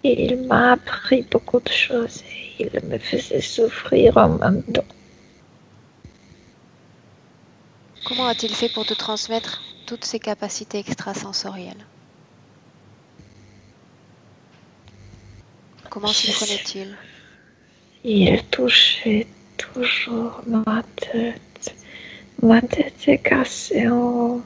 Et il m'a appris beaucoup de choses et il me faisait souffrir en même temps.
Comment a-t-il fait pour te transmettre toutes ces capacités extrasensorielles? Comment s'y prenait-il?
Il touchait toujours ma tête. Ma tête est cassée en haut.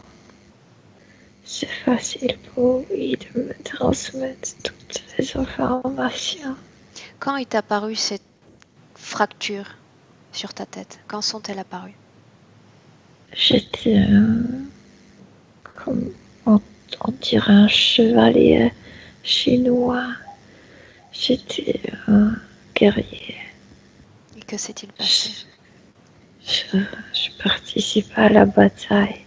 C'est facile pour lui de me transmettre toutes ces informations.
Quand est apparue cette fracture sur ta tête? Quand sont-elles apparues?
J'étais comme on dirait un chevalier chinois. J'étais un guerrier.
Et que s'est-il passé?
Je participais à la bataille.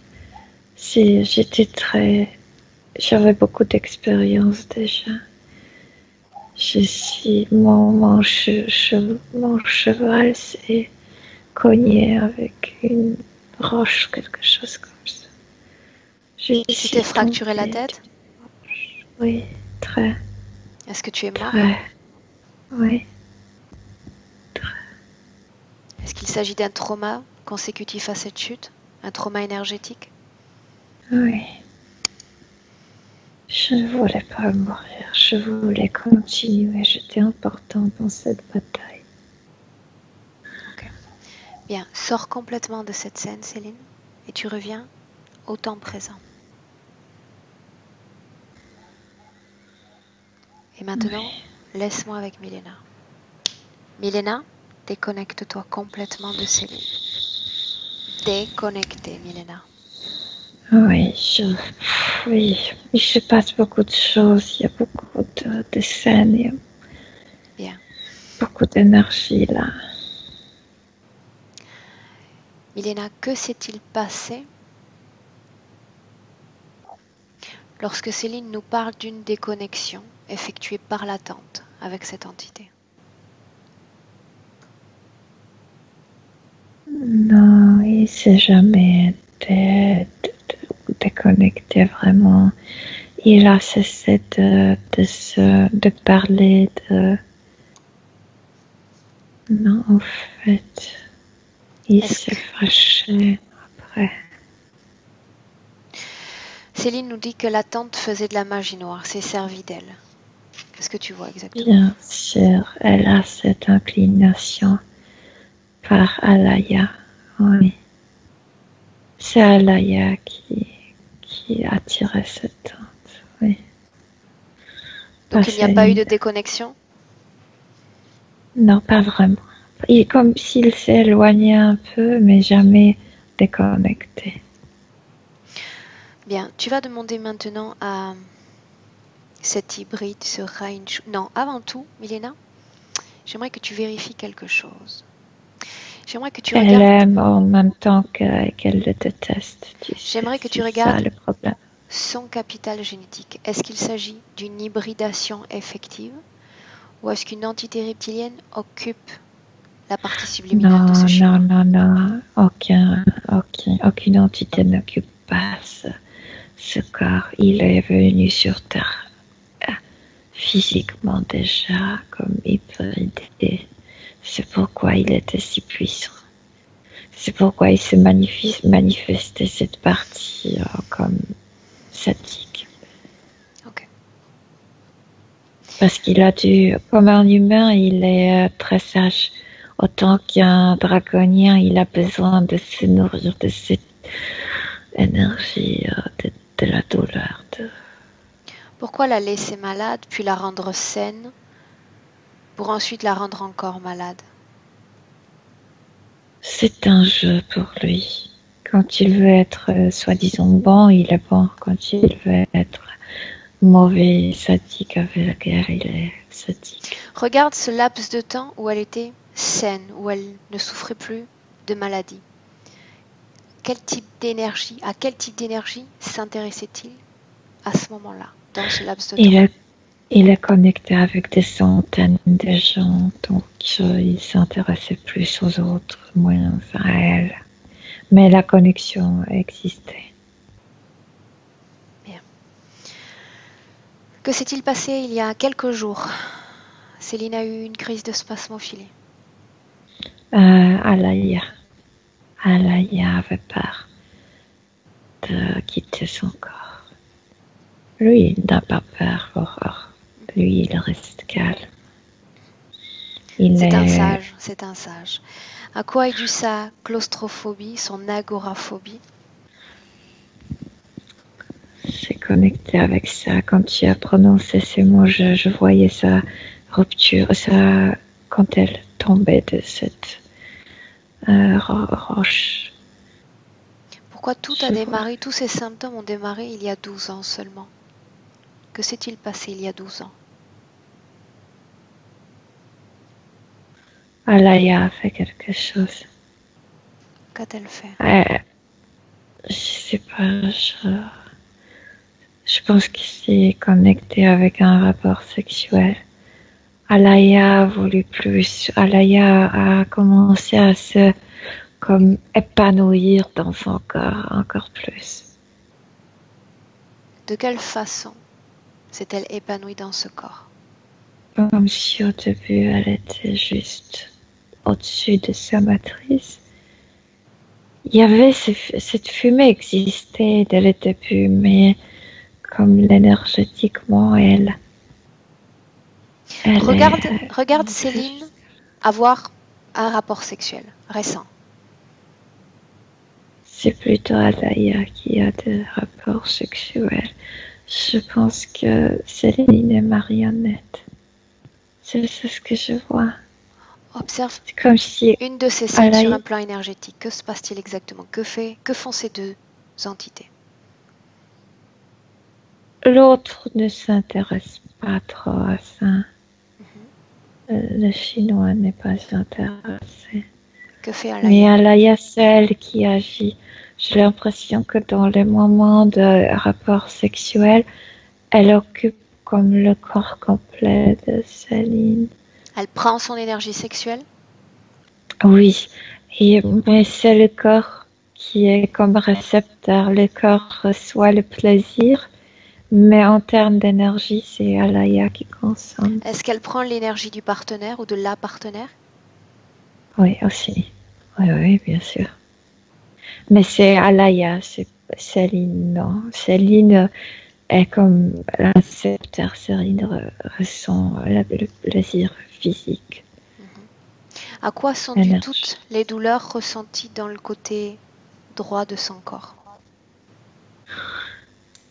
J'avais beaucoup d'expérience déjà. Mon cheval s'est cogné avec une roche, quelque chose comme ça.
Tu t'es fracturé la tête?
Oui, très,
Est-ce que tu es mort?
très. Oui,
Est-ce qu'il s'agit d'un trauma consécutif à cette chute? Un trauma énergétique?
oui. Je ne voulais pas mourir, je voulais continuer. J'étais important dans cette bataille.
Ok. Bien, sors complètement de cette scène, Céline, et tu reviens au temps présent. Et maintenant, laisse-moi avec Milena. Milena, déconnecte-toi complètement de Céline. Déconnectée, Milena.
Oui, il se passe beaucoup de choses, il y a beaucoup de scènes, il y a
Bien.
beaucoup d'énergie là.
Milena, que s'est-il passé lorsque Céline nous parle d'une déconnexion effectuée par l'attente avec cette entité?
Non, il ne s'est jamais déconnecté vraiment. Il a cessé de parler de... Non, en fait, il s'est fâché après.
Céline nous dit que l'attente faisait de la magie noire, s'est servie d'elle. Qu'est-ce que tu vois exactement?
Bien sûr, elle a cette inclination par Alaya. Oui. C'est Alaya qui a tiré cette tente. Oui.
Donc il n'y a pas eu de déconnexion?
Non, pas vraiment. Il est comme s'il s'éloignait un peu, mais jamais déconnecté.
Bien, tu vas demander maintenant à cet hybride, ce range. Non, avant tout, Milena, j'aimerais que tu vérifies quelque chose. J'aimerais que tu
Elle
regardes.
aime en même temps qu'elle le déteste.
J'aimerais que tu regardes son capital génétique. Est-ce qu'il s'agit d'une hybridation effective ou est-ce qu'une entité reptilienne occupe la partie subliminale de ce schéma?
Non. Aucune entité n'occupe pas ce corps. Il est venu sur Terre physiquement déjà comme hybridé. C'est pourquoi il était si puissant. C'est pourquoi il se manifestait cette partie comme statique. Parce qu'il a dû, comme un humain, il est très sage. Autant qu'un dragonien, il a besoin de se nourrir de cette énergie, de la douleur.
Pourquoi la laisser malade, puis la rendre saine, pour ensuite la rendre encore malade?
C'est un jeu pour lui. Quand il veut être soi-disant bon, il est bon. Quand il veut être mauvais, sadique avec la guerre, il est sadique.
Regarde ce laps de temps où elle était saine, où elle ne souffrait plus de maladie. À quel type d'énergie s'intéressait-il à ce moment-là, dans ce laps de temps?
Il est connecté avec des centaines de gens, donc il s'intéressait plus aux autres, moins à elle. Mais la connexion existait.
Bien. Que s'est-il passé il y a quelques jours? Céline a eu une crise de spasmophilie.
Alaya avait peur de quitter son corps. Lui, il n'a pas peur, Aurore. Lui, il reste calme.
C'est un sage. À quoi est due sa claustrophobie, son agoraphobie?
C'est connecté avec ça. Quand tu as prononcé ces mots, je voyais sa rupture, quand elle tombait de cette roche.
Pourquoi tout a démarré, tous ces symptômes ont démarré il y a 12 ans seulement? Que s'est-il passé il y a 12 ans?
Alaya a fait quelque chose.
Qu'a-t-elle fait?
Je sais pas, je pense qu'il s'est connecté avec un rapport sexuel. Alaya a voulu plus. Alaya a commencé à se épanouir dans son corps encore plus.
De quelle façon s'est-elle épanouie dans ce corps?
Comme si au début elle était juste au-dessus de sa matrice. Il y avait cette fumée existait dès le début, mais comme énergétiquement elle
regarde Céline avoir un rapport sexuel récent.
C'est plutôt Alaya qui a des rapports sexuels. Je pense que Céline est marionnette. C'est ce que je vois.
Observe
comme si
une de ces scènes sur un plan énergétique. Que se passe-t-il exactement? Que font ces deux entités?
L'autre ne s'intéresse pas trop à ça. Le chinois n'est pas intéressé.
Que fait Alaya?
Mais Alaya, c'est elle qui agit. J'ai l'impression que dans les moments de rapport sexuel, elle occupe comme le corps complet de Céline.
Elle prend son énergie sexuelle?
Oui, mais c'est le corps qui est comme récepteur. Le corps reçoit le plaisir, mais en termes d'énergie, c'est Alaya qui consomme.
Est-ce qu'elle prend l'énergie du partenaire ou de la partenaire?
Oui, aussi. Oui, bien sûr. Mais c'est Alaya, c'est Céline, non. Céline est comme récepteur. Céline ressent le plaisir physique.
À quoi sont dues toutes les douleurs ressenties dans le côté droit de son corps?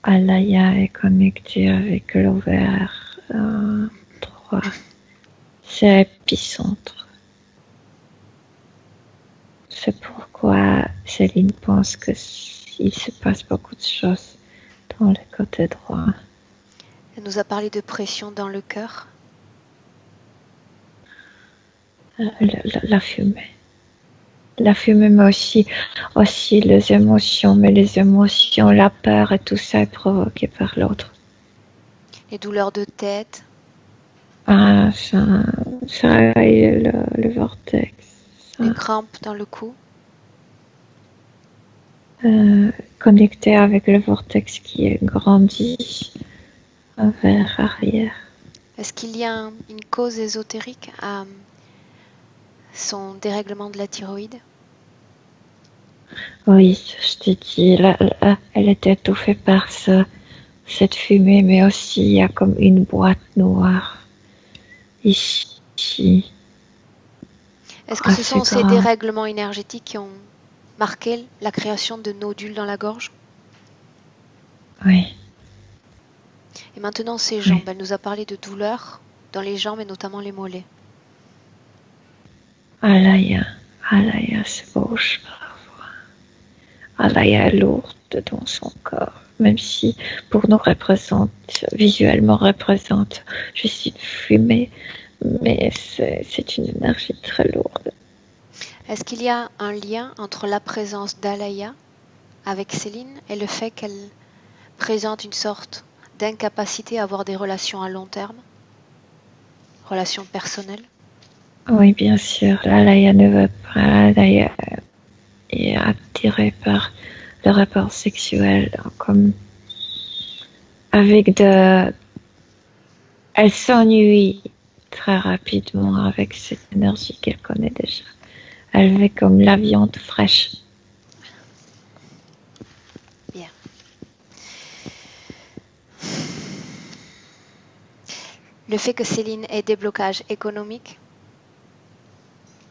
Alaya est connectée avec l'ovaire droit. C'est épicentre. C'est pourquoi Céline pense qu'il se passe beaucoup de choses dans le côté droit.
Elle nous a parlé de pression dans le cœur.
La fumée. La fumée, mais aussi les émotions. Mais les émotions, la peur et tout ça est provoqué par l'autre.
Les douleurs de tête.
Ah, ça et le vortex. Ça.
Les crampes dans le cou.
Connecté avec le vortex qui est grandi vers arrière.
Est-ce qu'il y a une cause ésotérique à son dérèglement de la thyroïde?
Oui, je te dis, elle est étouffée par cette fumée, mais aussi il y a comme une boîte noire ici.
Est-ce que
Ah,
ce sont
c'est
ces
grave.
dérèglements énergétiques qui ont marqué la création de nodules dans la gorge?
Oui,
Et maintenant, ces
oui.
jambes, elle nous a parlé de douleurs dans les jambes et notamment les mollets.
Alaya, Alaya se bouge parfois. Alaya est lourde dans son corps, même si pour nous visuellement représente juste une fumée, mais c'est une énergie très lourde.
Est-ce qu'il y a un lien entre la présence d'Alaya avec Céline et le fait qu'elle présente une sorte d'incapacité à avoir des relations à long terme, relations personnelles?
Oui, bien sûr, Alaya ne veut pas, Alaya est attirée par le rapport sexuel, comme avec de... Elle s'ennuie très rapidement avec cette énergie qu'elle connaît déjà. Elle veut comme la viande fraîche.
Bien. Le fait que Céline ait des blocages économiques,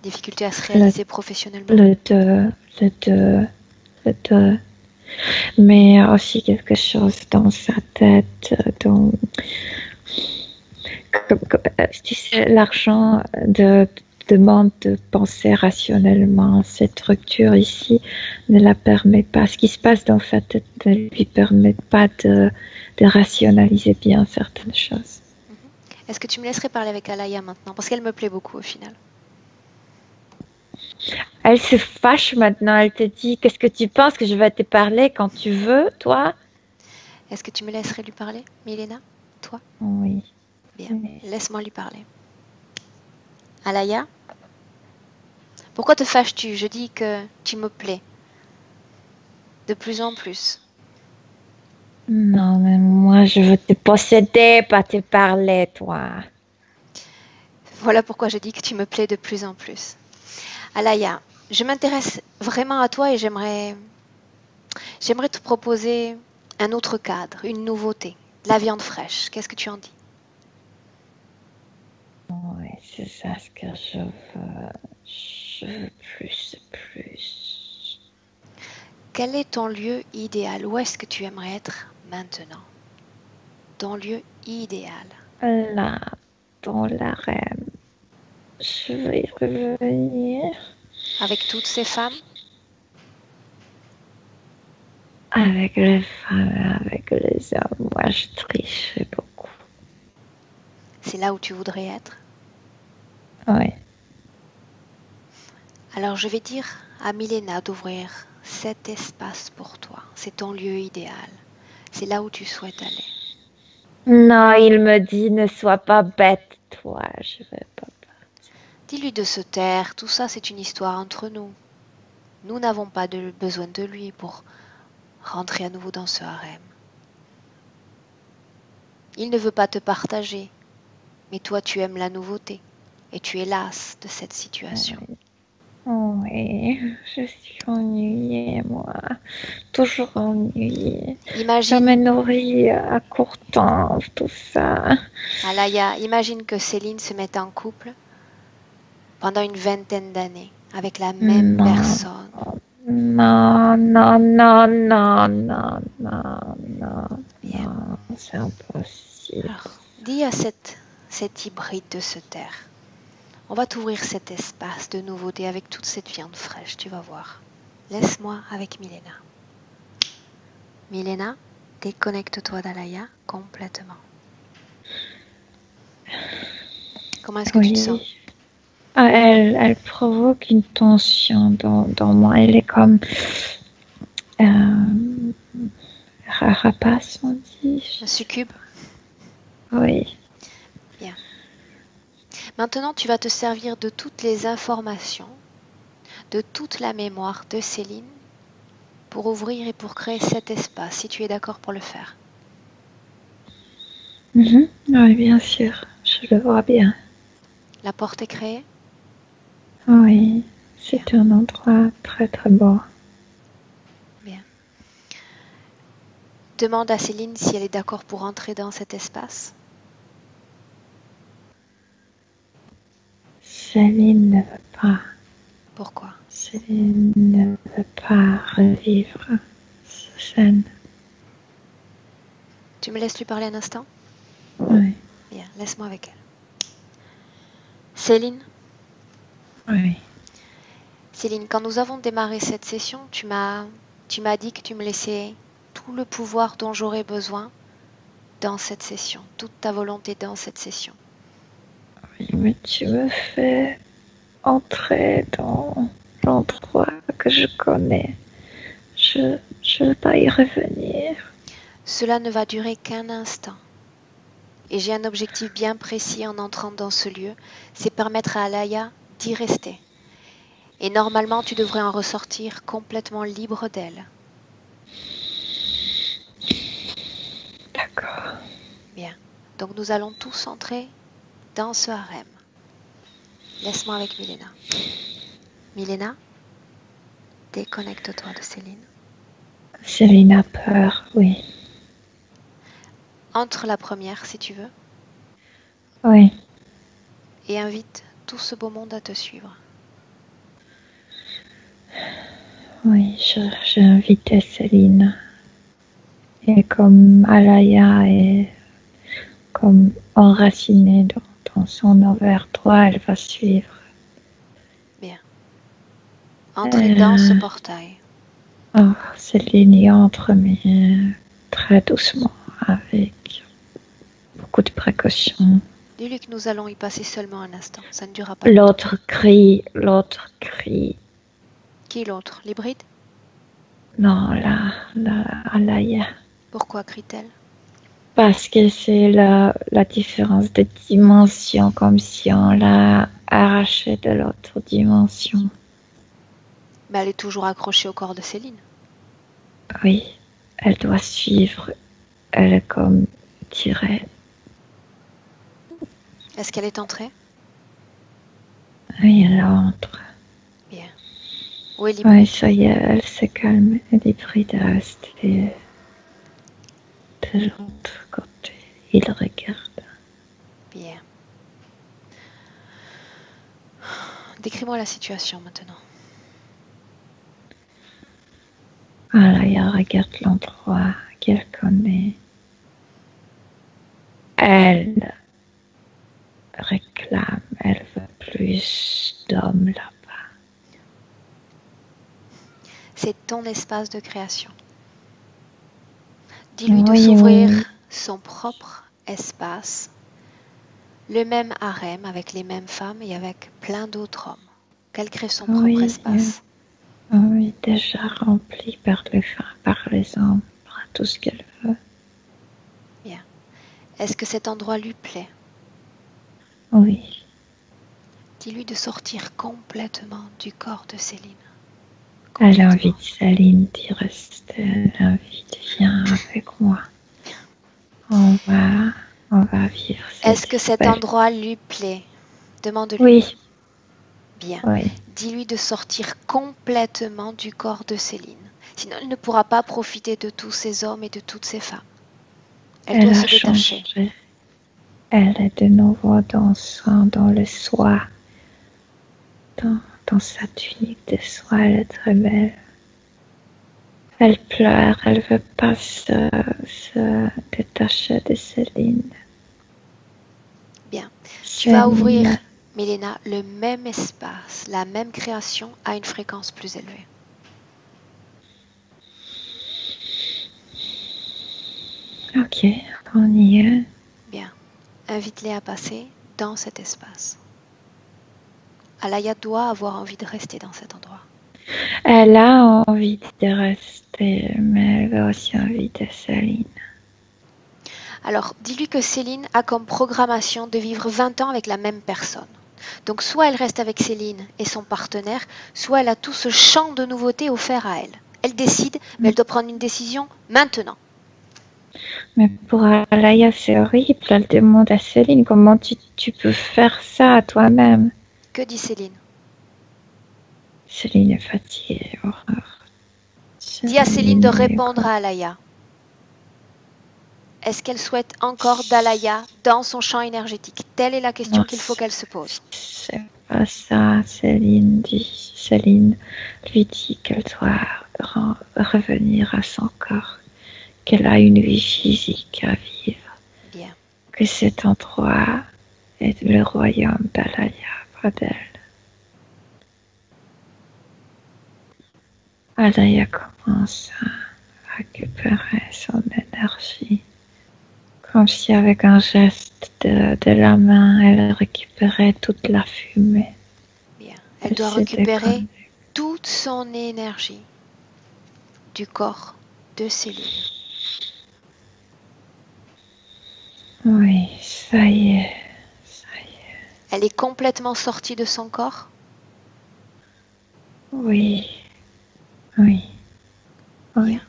difficulté à se
Le,
réaliser professionnellement.
le deux, le deux, le deux. Mais aussi quelque chose dans sa tête, dans tu sais, l'argent demande de penser rationnellement. Cette structure ici ne la permet pas. Ce qui se passe dans sa tête ne lui permet pas de rationaliser bien certaines choses.
Est-ce que tu me laisserais parler avec Alaya maintenant? Parce qu'elle me plaît beaucoup au final.
Elle se fâche maintenant. Elle te dit, qu'est-ce que tu penses que je vais te parler quand tu veux, toi?
Est-ce que tu me laisserais lui parler, Milena? Toi?
Oui.
Bien.
Oui.
Laisse-moi lui parler. Alaya? Pourquoi te fâches-tu? Je dis que tu me plais. De plus en plus.
Non, mais moi, je veux te posséder, pas te parler, toi.
Voilà pourquoi je dis que tu me plais de plus en plus. Alaya, je m'intéresse vraiment à toi et j'aimerais te proposer un autre cadre, une nouveauté. La viande fraîche. Qu'est-ce que tu en dis?
Oui, c'est ça ce que je veux. Je veux plus.
Quel est ton lieu idéal? Où est-ce que tu aimerais être maintenant? Ton lieu idéal.
Là, dans l'arène, je vais y revenir.
Avec toutes ces femmes?
Avec les femmes, avec les hommes, moi je trichais beaucoup.
C'est là où tu voudrais être?
Oui.
Alors je vais dire à Milena d'ouvrir cet espace pour toi. C'est ton lieu idéal. C'est là où tu souhaites aller.
Non, il me dit, ne sois pas bête, toi, je vais pas.
Dis-lui de se taire, tout ça c'est une histoire entre nous. Nous n'avons pas besoin de lui pour rentrer à nouveau dans ce harem. Il ne veut pas te partager, mais toi tu aimes la nouveauté et tu es lasse de cette situation.
Oui, je suis ennuyée, moi. Toujours ennuyée. Ça
Imagine,
me nourrit à court temps, tout ça.
Alaya, imagine que Céline se mette en couple pendant une vingtaine d'années avec la même
Non,
personne.
non, non, non, non, non, non, non,
Bien.
non, c'est impossible.
Alors, dis à cet hybride de se taire. On va t'ouvrir cet espace de nouveauté avec toute cette viande fraîche, tu vas voir. Laisse-moi avec Milena. Milena, déconnecte-toi d'Alaya complètement. Comment est-ce que tu te sens?
Oui. Ah, elle provoque une tension dans moi. Elle est comme rapace, on dit.
Un succube?
Oui.
Bien. Maintenant, tu vas te servir de toutes les informations, de toute la mémoire de Céline pour ouvrir et pour créer cet espace, si tu es d'accord pour le faire.
Oui, bien sûr. Je le vois bien.
La porte est créée?
Oui. C'est un endroit très très beau.
Bien. Demande à Céline si elle est d'accord pour entrer dans cet espace.
Céline ne veut pas.
Pourquoi?
Céline ne veut pas revivre cette scène.
Tu me laisses lui parler un instant?
Oui,
Bien, laisse-moi avec elle. Céline,
oui,
quand nous avons démarré cette session, tu m'as dit que tu me laissais tout le pouvoir dont j'aurais besoin dans cette session, toute ta volonté dans cette session.
oui, mais tu me fais entrer dans l'endroit que je connais. Je ne veux pas y revenir.
Cela ne va durer qu'un instant. Et j'ai un objectif bien précis en entrant dans ce lieu, c'est permettre à Alaya d'y rester. Et normalement, tu devrais en ressortir complètement libre d'elle.
D'accord.
Bien. Donc nous allons tous entrer dans ce harem. Laisse-moi avec Milena. Milena, déconnecte-toi de Céline.
Céline a peur, oui.
Entre la première si tu veux
Oui,
et invite tout ce beau monde à te suivre.
oui, j'ai invité Céline. Et comme Alaya est comme enracinée dans son ovaire droit, elle va suivre.
Bien. Entrez dans ce portail.
Oh, Céline y entre, mais très doucement, avec beaucoup de précautions.
Dis-lui que nous allons y passer seulement un instant. Ça ne durera pas.
L'autre crie.
Qui l'autre? L'hybride?
Non, la Alaya.
Pourquoi crie-t-elle?
Parce que c'est la différence de dimension, comme si on l'a arrachée de l'autre dimension.
Mais elle est toujours accrochée au corps de Céline.
Oui, elle doit suivre. Elle est comme tirée.
Est-ce qu'elle est entrée?
Oui, elle entre.
Bien. Où est l'hybride?
Oui, ça y est, elle se calme. L'hybride est resté de l'autre côté. Il regarde.
Bien. Décris-moi la situation maintenant.
Alaya regarde l'endroit qu'elle connaît. Elle réclame, elle veut plus d'hommes là-bas.
C'est ton espace de création. Dis-lui de
Oui,
s'ouvrir
oui.
son propre espace, le même harem avec les mêmes femmes et avec plein d'autres hommes. Qu'elle crée son propre espace.
Oui, déjà rempli par les hommes, par tout ce qu'elle veut.
Bien. Est-ce que cet endroit lui plaît?
Oui,
Dis-lui de sortir complètement du corps de Céline.
elle invite Céline d'y rester. Elle invite, viens avec moi. On va vivre cette
Est-ce que cet
belle...
endroit lui plaît? Demande-lui.
Oui,
Bien.
oui.
Dis-lui de sortir complètement du corps de Céline. Sinon, elle ne pourra pas profiter de tous ces hommes et de toutes ces femmes. Elle doit
Elle a
se détacher.
changé. Elle est de nouveau dans le soie. Dans sa tunique de soie, elle est très belle. Elle pleure, elle veut pas se détacher de Céline.
Bien. Tu
Céline.
vas ouvrir, Milena, le même espace, la même création à une fréquence plus élevée.
Ok, on y est.
Bien. Invite-les à passer dans cet espace. Alaya doit avoir envie de rester dans cet endroit.
Elle a envie de rester, mais elle veut aussi inviter Céline.
Alors, dis-lui que Céline a comme programmation de vivre 20 ans avec la même personne. Donc, soit elle reste avec Céline et son partenaire, soit elle a tout ce champ de nouveautés offert à elle. Elle décide, mais elle doit prendre une décision maintenant.
Mais pour Alaya, c'est horrible. Elle demande à Céline comment tu peux faire ça à toi-même.
Que dit Céline?
Céline est fatiguée, horreur.
Dis à Céline de répondre à Alaya. est-ce qu'elle souhaite encore Dalaya dans son champ énergétique? Telle est la question qu'il faut qu'elle se pose.
C'est pas ça, Céline lui dit qu'elle doit revenir à son corps, qu'elle a une vie physique à vivre,
Bien.
que cet endroit est le royaume d'Alaya près d'elle. Alaya commence à récupérer son énergie, comme si avec un geste de la main, elle récupérait toute la fumée.
Bien. Elle doit récupérer toute son énergie du corps de Céline.
Oui, ça y est.
Elle est complètement sortie de son corps?
Oui. Oui.
Bien.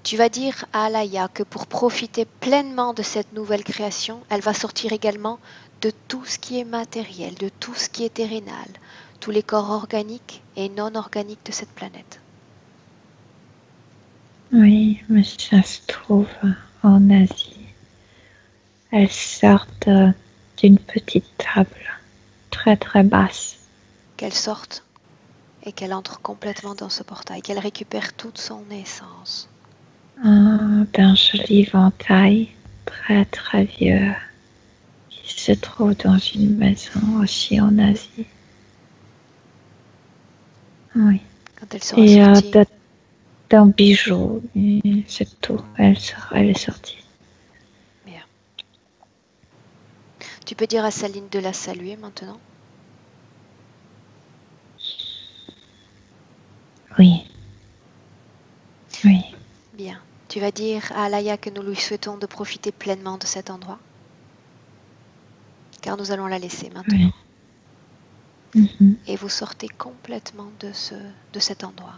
Tu vas dire à Alaya que pour profiter pleinement de cette nouvelle création, elle va sortir également de tout ce qui est matériel, de tout ce qui est terrénal, tous les corps organiques et non organiques de cette planète.
Oui, mais ça se trouve en Asie. Elles sortent d'une petite table très très basse.
Qu'elle sorte et qu'elle entre complètement dans ce portail, qu'elle récupère toute son essence.
D'un joli ventail très très vieux qui se trouve dans une maison aussi en Asie. Oui.
Quand elle sera sortie.
D'un bijou, et c'est tout. Elle est sortie.
Bien. Tu peux dire à Céline de la saluer maintenant?
Oui. Oui.
Bien. Tu vas dire à Alaya que nous lui souhaitons de profiter pleinement de cet endroit, car nous allons la laisser maintenant.
Oui.
Et vous sortez complètement de cet endroit.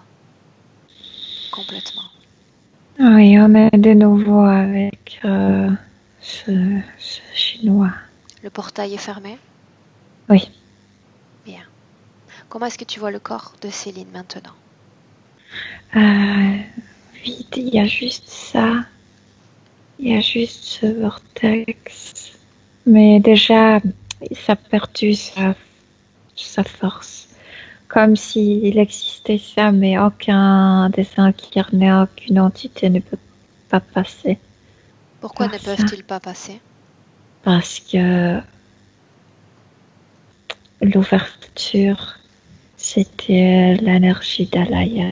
Complètement.
Oui, on est de nouveau avec ce Chinois.
Le portail est fermé?
Oui.
Bien. Comment est-ce que tu vois le corps de Céline maintenant?
Vide, il y a juste ça. Il y a juste ce vortex. Mais déjà, ça a perdu sa force. Comme s'il existait ça, mais aucun des incarnés, aucune entité ne peut pas passer.
Pourquoi ne peuvent-ils pas passer?
Parce que l'ouverture, c'était l'énergie d'Alaya.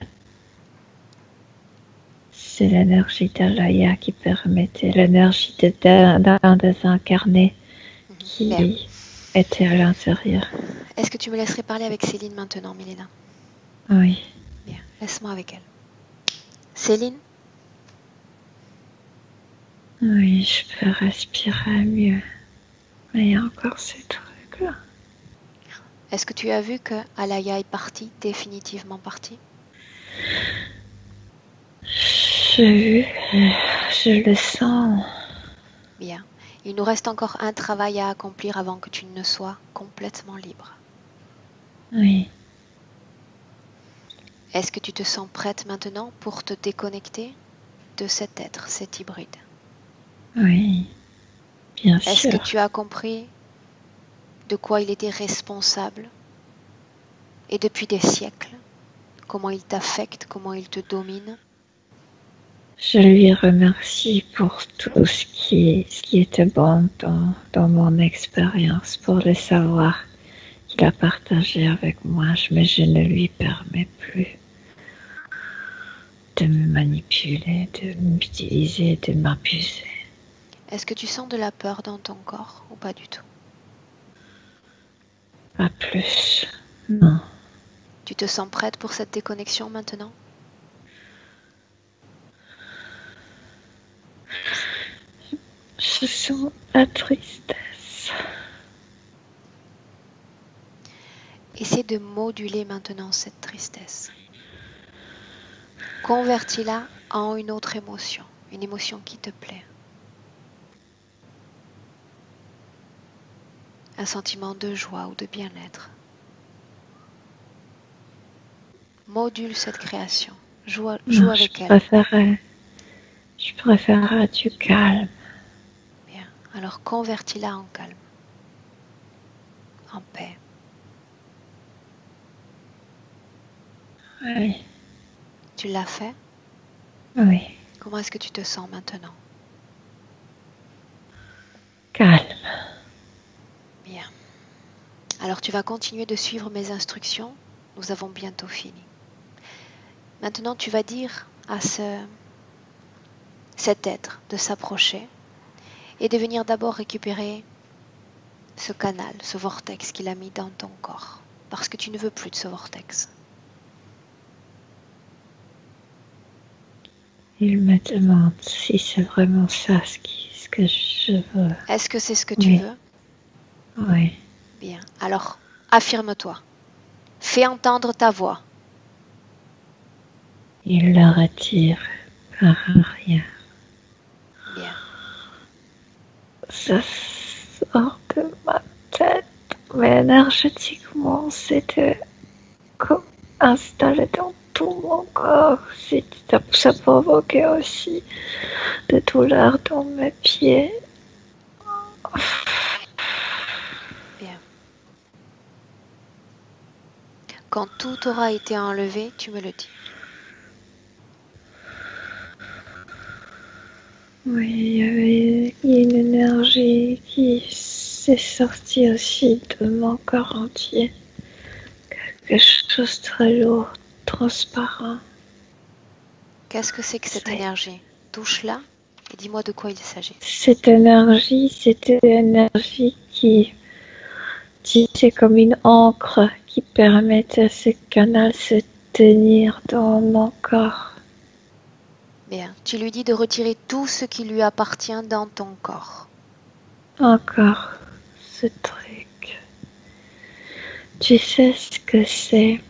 C'est l'énergie d'Alaya qui permettait, l'énergie d'un des incarnés qui
Bien.
était à l'intérieur.
Est-ce que tu me laisserais parler avec Céline maintenant, Milena?
Oui.
Bien, laisse-moi avec elle. Céline?
Oui, je peux respirer mieux. Mais il y a encore ces trucs-là.
Est-ce que tu as vu que Alaya est partie, définitivement partie?
Je le sens.
Bien. Il nous reste encore un travail à accomplir avant que tu ne sois complètement libre.
Oui.
Est-ce que tu te sens prête maintenant pour te déconnecter de cet être, cet hybride?
Oui. Bien sûr.
Est-ce que tu as compris de quoi il était responsable et depuis des siècles, comment il t'affecte, comment il te domine?
Je lui remercie pour tout ce qui était bon dans mon expérience, pour le savoir qu'il a partagé avec moi, mais je ne lui permets plus de me manipuler, de m'utiliser, de m'abuser.
Est-ce que tu sens de la peur dans ton corps ou pas du tout?
Pas plus, non.
Tu te sens prête pour cette déconnexion maintenant?
Je sens la tristesse.
Essaie de moduler maintenant cette tristesse. Convertis-la en une autre émotion, une émotion qui te plaît. Un sentiment de joie ou de bien-être. Module cette création. Joue avec elle.
Je préfère du calme.
Bien. Alors convertis-la en calme, en paix.
Oui,
Tu l'as fait?
oui,
Comment est-ce que tu te sens maintenant?
calme.
Bien. Alors tu vas continuer de suivre mes instructions. Nous avons bientôt fini. Maintenant, tu vas dire à cet être de s'approcher et de venir d'abord récupérer ce canal, ce vortex qu'il a mis dans ton corps. Parce que tu ne veux plus de ce vortex.
Il me demande si c'est vraiment ça ce que je veux.
Est-ce que c'est ce que tu
Oui.
veux?
Oui.
Bien. Alors, affirme-toi. Fais entendre ta voix.
Il le retire par arrière.
Bien.
Ça sort de ma tête. Mais énergétiquement, c'était comme installé dans tout mon corps. Ça provoquait aussi des douleurs dans mes pieds.
Bien. Quand tout aura été enlevé, tu me le dis.
Oui, il y avait une énergie qui s'est sortie aussi de mon corps entier. Quelque chose de très lourd, transparent.
Qu'est-ce que c'est que cette énergie? Touche-la et dis-moi de quoi il s'agit.
Cette énergie, c'était l'énergie qui c'est comme une encre qui permet à ce canal de se tenir dans mon corps.
Bien. Tu lui dis de retirer tout ce qui lui appartient dans ton corps.
Encore ce truc. Tu sais ce que c'est?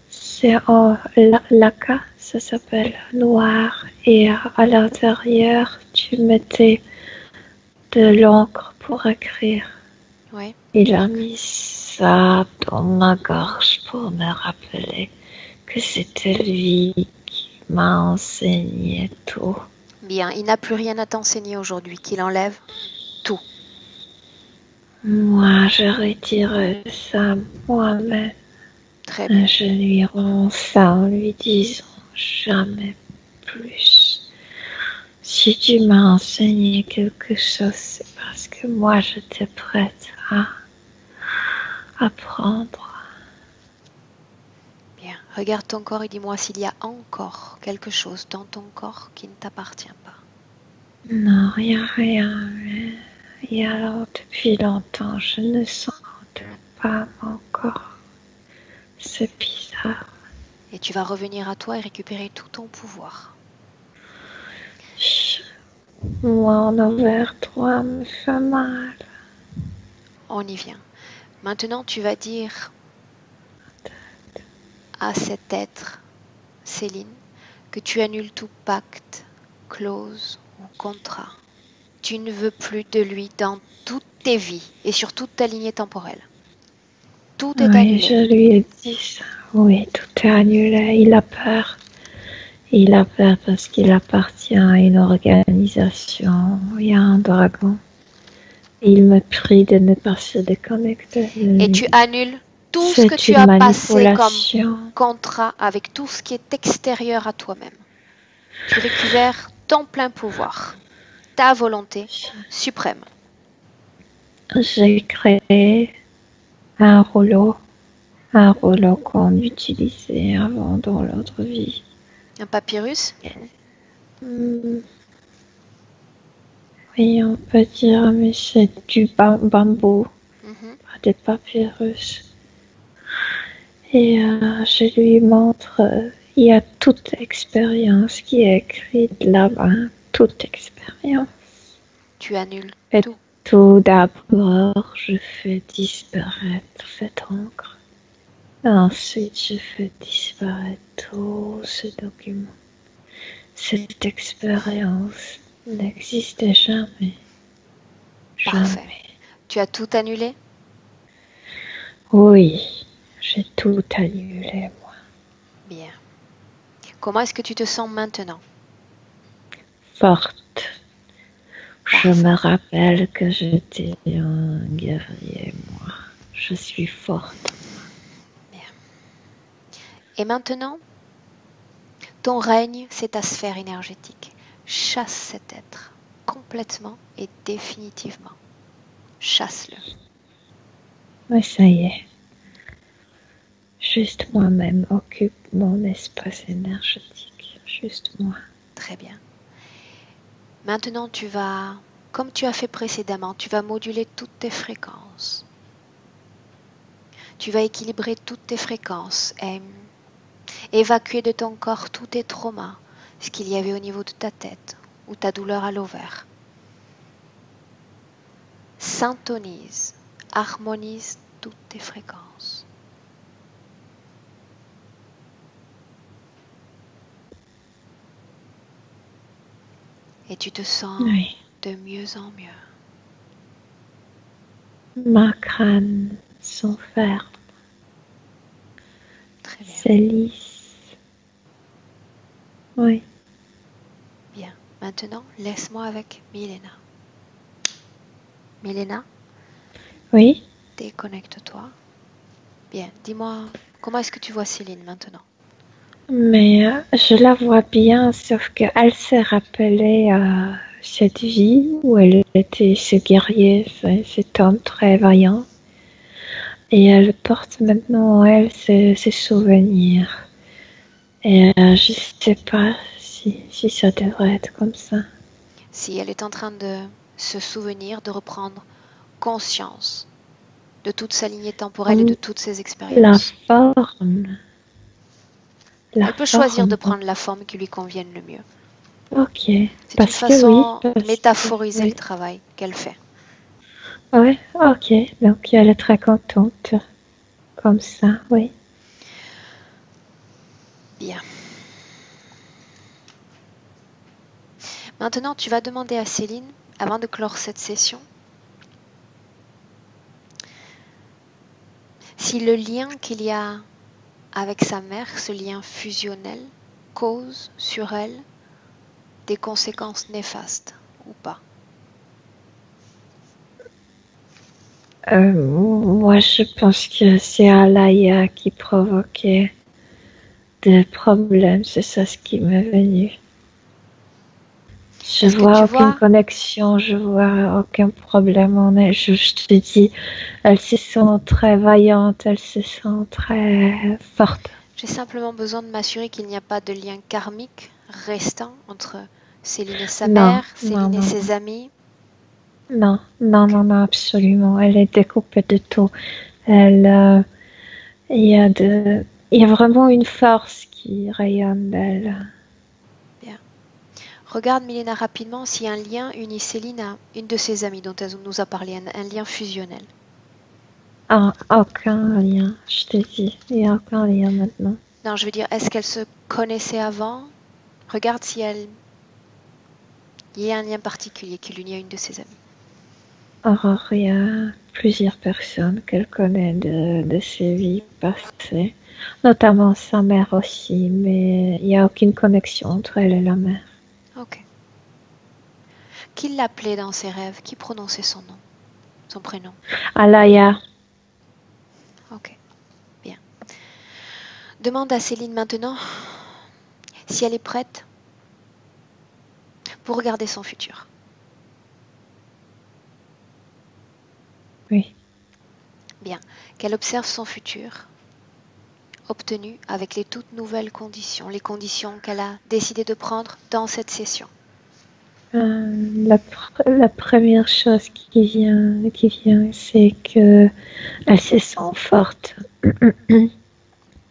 C'est en laca, ça s'appelle noir. Et à l'intérieur, tu mettais de l'encre pour écrire.
Oui.
Il a mis ça dans ma gorge pour me rappeler que c'était lui qui m'a enseigné tout.
Bien. Il n'a plus rien à t'enseigner aujourd'hui. Qu'il enlève tout.
Moi, je retire ça moi-même.
Très bien.
Je lui rends ça en lui disant jamais plus. Si tu m'as enseigné quelque chose, c'est parce que moi j'étais prête à apprendre.
Bien. Regarde ton corps et dis-moi s'il y a encore quelque chose dans ton corps qui ne t'appartient pas.
Non, il n'y a rien. Et alors, depuis longtemps, je ne sens pas mon corps. C'est bizarre.
Et tu vas revenir à toi et récupérer tout ton pouvoir.
Moi, en envers toi, me fait mal.
On y vient. Maintenant, tu vas dire à cet être, Céline, que tu annules tout pacte, clause ou contrat. Tu ne veux plus de lui dans toutes tes vies et sur toute ta lignée temporelle. Tout est
Oui,
annulé.
je lui ai dit ça. Oui, tout est annulé. Il a peur. Il a peur parce qu'il appartient à une organisation. Il y a un dragon. Il me prie de ne pas se déconnecter de
Et
lui.
tu annules tout ce que
C'est
tu
une
as passé comme
manipulation.
contrat avec tout ce qui est extérieur à toi-même. Tu récupères ton plein pouvoir, ta volonté suprême.
J'ai créé un rouleau qu'on utilisait avant dans l'autre vie.
Un papyrus?
Oui, on peut dire, mais c'est du bambou,
Mhm.
pas des papyrus. Et je lui montre, il y a toute expérience qui est écrite là-bas, toute expérience.
Tu annules
Et
tout.
tout d'abord, je fais disparaître cette encre. Ensuite, je fais disparaître tout ce document. Cette expérience n'existait jamais.
Parfait.
Jamais.
Tu as tout annulé?
Oui, j'ai tout annulé, moi.
Bien. Comment est-ce que tu te sens maintenant?
forte. Je
Parfait.
me rappelle que j'étais un guerrier, moi. Je suis forte.
Et maintenant, ton règne, c'est ta sphère énergétique. Chasse cet être complètement et définitivement. Chasse-le.
Oui, ça y est. Juste moi-même occupe mon espace énergétique. Juste moi.
Très bien. Maintenant, tu vas, comme tu as fait précédemment, tu vas moduler toutes tes fréquences. Tu vas équilibrer toutes tes fréquences et évacuer de ton corps tous tes traumas, ce qu'il y avait au niveau de ta tête ou ta douleur à l'ovaire. Syntonise, harmonise toutes tes fréquences. Et tu te sens
Oui.
de mieux en mieux.
Ma crâne sont fermes.
Très bien.
C'est lisse. Oui.
Bien. Maintenant, laisse-moi avec Milena. Milena,
Oui.
déconnecte-toi. Bien. Dis-moi, comment est-ce que tu vois Céline maintenant?
Mais je la vois bien, sauf qu'elle s'est rappelée à cette vie où elle était ce guerrier, cet homme très vaillant. Et elle porte maintenant en elle ses souvenirs. Et je sais pas si ça devrait être comme ça.
Si elle est en train de se souvenir, de reprendre conscience de toute sa lignée temporelle et de
Comme
toutes ses
la
expériences.
forme. La
Elle peut choisir de
forme.
prendre la forme qui lui convienne le mieux.
Ok.
C'est une
Parce que oui.
façon de métaphoriser le
Oui.
travail qu'elle fait.
Ouais, ok. Donc elle est très contente. Comme ça, oui.
Bien. Maintenant, tu vas demander à Céline, avant de clore cette session, si le lien qu'il y a avec sa mère, ce lien fusionnel, cause sur elle des conséquences néfastes ou pas.
Moi, je pense que c'est Alaya qui provoquait des problèmes. C'est ça ce qui m'est venu. Je
Est-ce que
vois
tu
aucune
vois,
connexion, je vois aucun problème en elle. Je te dis, elle se sent très vaillante, elle se sent très forte.
j'ai simplement besoin de m'assurer qu'il n'y a pas de lien karmique restant entre Céline et sa
Non,
mère,
non,
Céline et
non,
ses amis.
non, non,
Ok.
non, non, absolument. Elle est découpée de tout. Elle, il y a il y a vraiment une force qui rayonne d'elle.
Bien. Regarde, Milena, rapidement s'il y a un lien unit Céline à une de ses amies dont elle nous a parlé, un lien fusionnel.
Ah, aucun lien, je te dis. Il n'y a aucun lien maintenant.
Non, je veux dire, est-ce qu'elle se connaissait avant? Regarde si il y a un lien particulier qui l'unit à une de ses amies.
Or, il y a plusieurs personnes qu'elle connaît de ses vies passées, notamment sa mère aussi, mais il n'y a aucune connexion entre elle et la mère.
Ok. Qui l'appelait dans ses rêves? Qui prononçait son nom, son prénom?
Alaya,
Ok, bien. Demande à Céline maintenant si elle est prête pour regarder son futur.
oui.
Bien, qu'elle observe son futur obtenu avec les toutes nouvelles conditions, les conditions qu'elle a décidé de prendre dans cette session.
La première chose qui vient, c'est que elle se sent forte.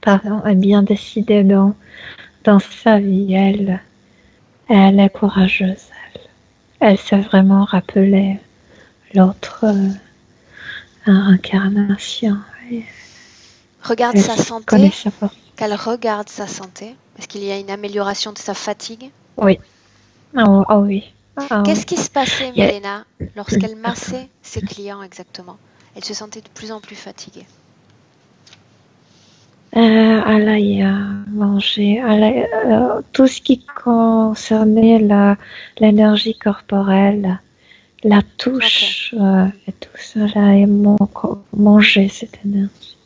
Pardon, elle a bien décidé dans sa vie. Elle est courageuse. Elle s'est vraiment rappelé l'autre incarnation.
Regarde
Elle
sa
connaît
santé,
sa force.
qu'elle regarde sa santé. Est-ce qu'il y a une amélioration de sa fatigue?
Oui. Oh, oh oui. Ah
Qu'est-ce
oui.
qui se passait,
Il y a-
Milena, lorsqu'elle
Pardon.
massait ses clients exactement? Elle se sentait de plus en plus fatiguée.
Elle a mangé. Tout ce qui concernait l'énergie corporelle, la touche et tout ça, elle a mangé cette énergie,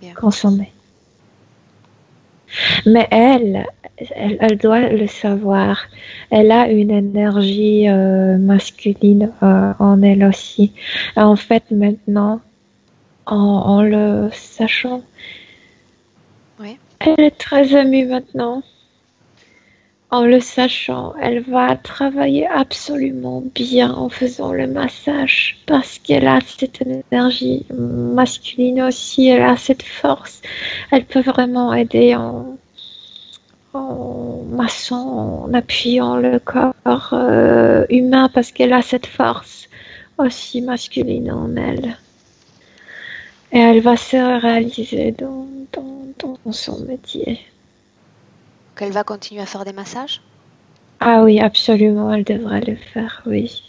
Bien.
consommée. Mais elle doit le savoir. Elle a une énergie masculine en elle aussi. Et en fait, maintenant, en le sachant,
Oui.
elle est très émue maintenant. En le sachant, elle va travailler absolument bien en faisant le massage parce qu'elle a cette énergie masculine aussi, elle a cette force. Elle peut vraiment aider en massant, en appuyant le corps humain parce qu'elle a cette force aussi masculine en elle. Et elle va se réaliser dans son métier.
Qu'elle va continuer à faire des massages?
Ah oui, absolument, elle devrait le faire, oui.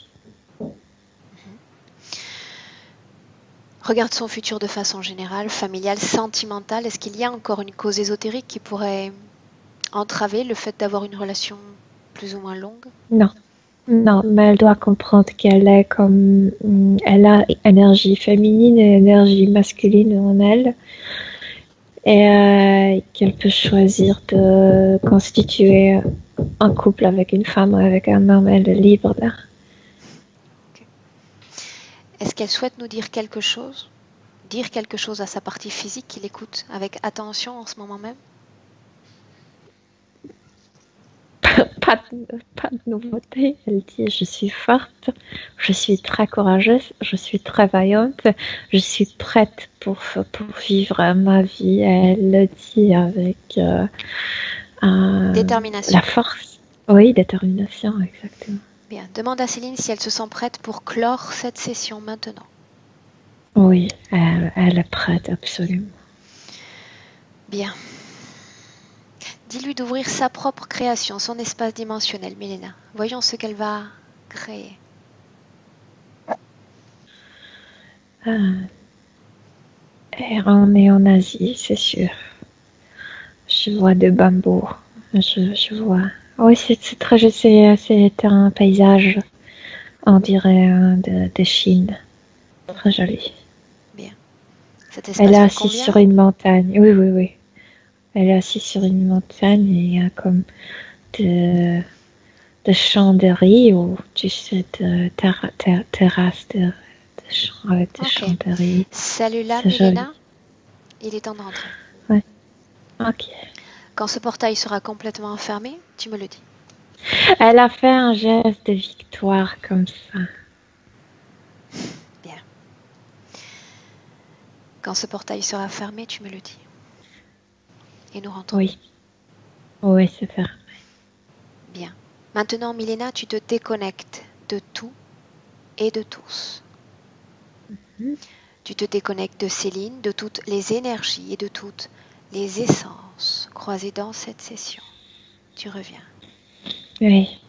Regarde son futur de façon générale, familiale, sentimentale. Est-ce qu'il y a encore une cause ésotérique qui pourrait entraver le fait d'avoir une relation plus ou moins longue?
Non. Non, mais elle doit comprendre qu'elle est comme... Elle a énergie féminine et énergie masculine en elle. Et qu'elle peut choisir de constituer un couple avec une femme ou avec un homme. Elle est libre là.
Okay. Est-ce qu'elle souhaite nous dire quelque chose? Dire quelque chose à sa partie physique qu'il écoute avec attention en ce moment même?
Pas de nouveauté. Elle dit, je suis forte, je suis très courageuse, je suis très vaillante, je suis prête pour vivre ma vie. Elle le dit avec
Détermination.
la force. Oui, détermination, exactement.
Bien. Demande à Céline si elle se sent prête pour clore cette session maintenant.
Oui, elle est prête, absolument.
Bien. Dis-lui d'ouvrir sa propre création, son espace dimensionnel, Milena. Voyons ce qu'elle va créer.
Et on est en Asie, c'est sûr. Je vois de bambous. Je vois. Oui, c'est très. C'est un paysage, on dirait, de Chine. Très joli.
Bien. Cet
Elle
espace
est
fait
assise
combien?
sur une montagne. Oui, oui, oui. Elle est assise sur une montagne et il y a comme de champs de riz ou tu sais, de terrasses avec des champs de riz.
Celui-là,
C'est joli.
Milena, il est temps de rentrer.
Ouais. Ok.
Quand ce portail sera complètement fermé, tu me le dis.
Elle a fait un geste de victoire comme ça.
Bien. Quand ce portail sera fermé, tu me le dis. Et nous rentrons.
Oui. Oui, c'est fermé.
Bien. Maintenant, Milena, tu te déconnectes de tout et de tous. Tu te déconnectes de Céline, de toutes les énergies et de toutes les essences croisées dans cette session. Tu reviens.
Oui.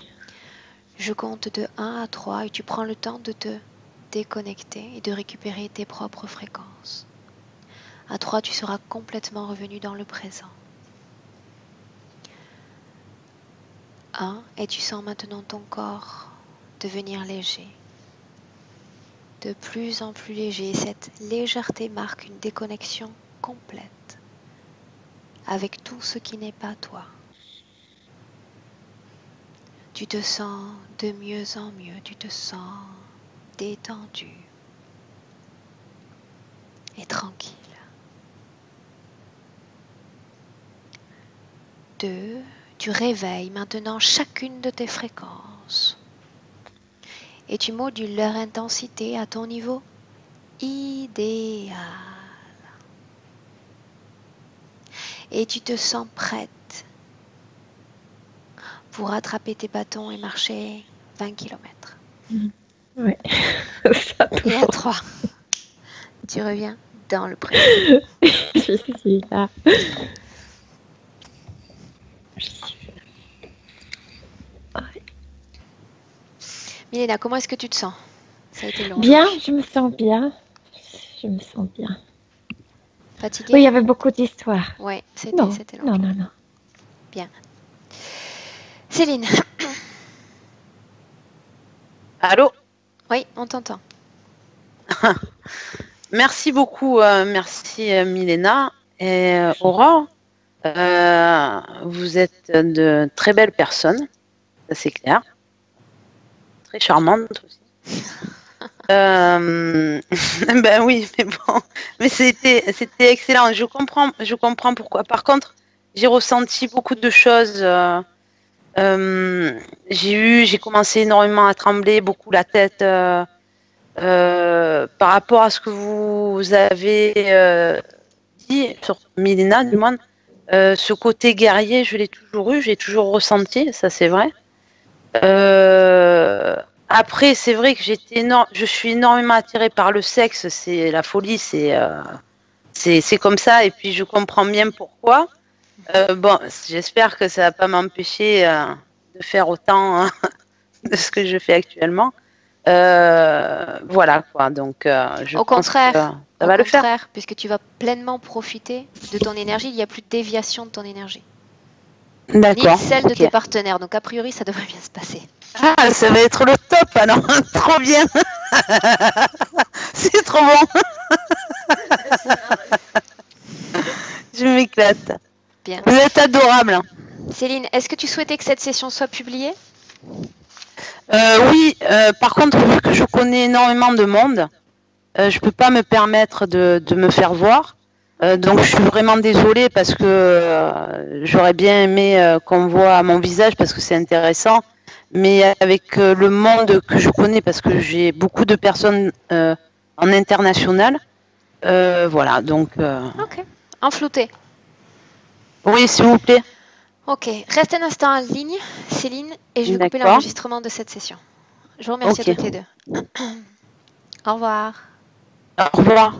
Je compte de 1 à 3 et tu prends le temps de te déconnecter et de récupérer tes propres fréquences. À 3, tu seras complètement revenu dans le présent. 1, et tu sens maintenant ton corps devenir léger. De plus en plus léger, cette légèreté marque une déconnexion complète avec tout ce qui n'est pas toi. Tu te sens de mieux en mieux, tu te sens détendu et tranquille. 2, tu réveilles maintenant chacune de tes fréquences et tu modules leur intensité à ton niveau idéal. Et tu te sens prête pour rattraper tes bâtons et marcher 20 km.
Oui. Ça
Et à 3, tu reviens dans le présent.
Je suis là.
Milena, comment est-ce que tu te sens? Ça a été long.
Bien, je me sens bien. Je me sens bien.
Fatiguée?
Oui, il y avait beaucoup d'histoires.
Ouais,
Non,
c'était long.
non, non, non.
Bien. Céline?
Allô?
Oui, on t'entend.
Merci beaucoup, merci Milena et Aurore. Vous êtes de très belles personnes, ça c'est clair. Très charmantes aussi. Ben oui, mais bon, mais c'était excellent. Je comprends pourquoi. Par contre, j'ai ressenti beaucoup de choses. J'ai commencé énormément à trembler, beaucoup la tête. Par rapport à ce que vous avez dit sur Milena, du moins, ce côté guerrier, je l'ai toujours eu, j'ai toujours ressenti, ça c'est vrai. Après, c'est vrai que je suis énormément attirée par le sexe, c'est la folie, c'est comme ça, et puis je comprends bien pourquoi. Bon, j'espère que ça va pas m'empêcher de faire autant de ce que je fais actuellement. Voilà quoi, donc je
Au
pense
contraire,
que ça va le faire.
puisque tu vas pleinement profiter de ton énergie, il n'y a plus de déviation de ton énergie.
D'accord.
Ni celle de
Ok.
tes partenaires. Donc a priori, ça devrait bien se passer.
Ah, ça va être le top alors, trop bien. C'est trop bon. Je m'éclate.
Bien.
Vous êtes adorable.
Céline, est-ce que tu souhaitais que cette session soit publiée?
Oui, par contre, vu que je connais énormément de monde, je peux pas me permettre de me faire voir. Donc je suis vraiment désolée parce que j'aurais bien aimé qu'on voit mon visage parce que c'est intéressant. Mais avec le monde que je connais, parce que j'ai beaucoup de personnes en international, voilà. Donc
Ok. En flouté.
oui, s'il vous plaît.
Ok. Reste un instant en ligne, Céline, et je vais couper
D'accord.
l'enregistrement de cette session. Je vous remercie à
Ok.
toutes les deux. Au revoir.
Au revoir.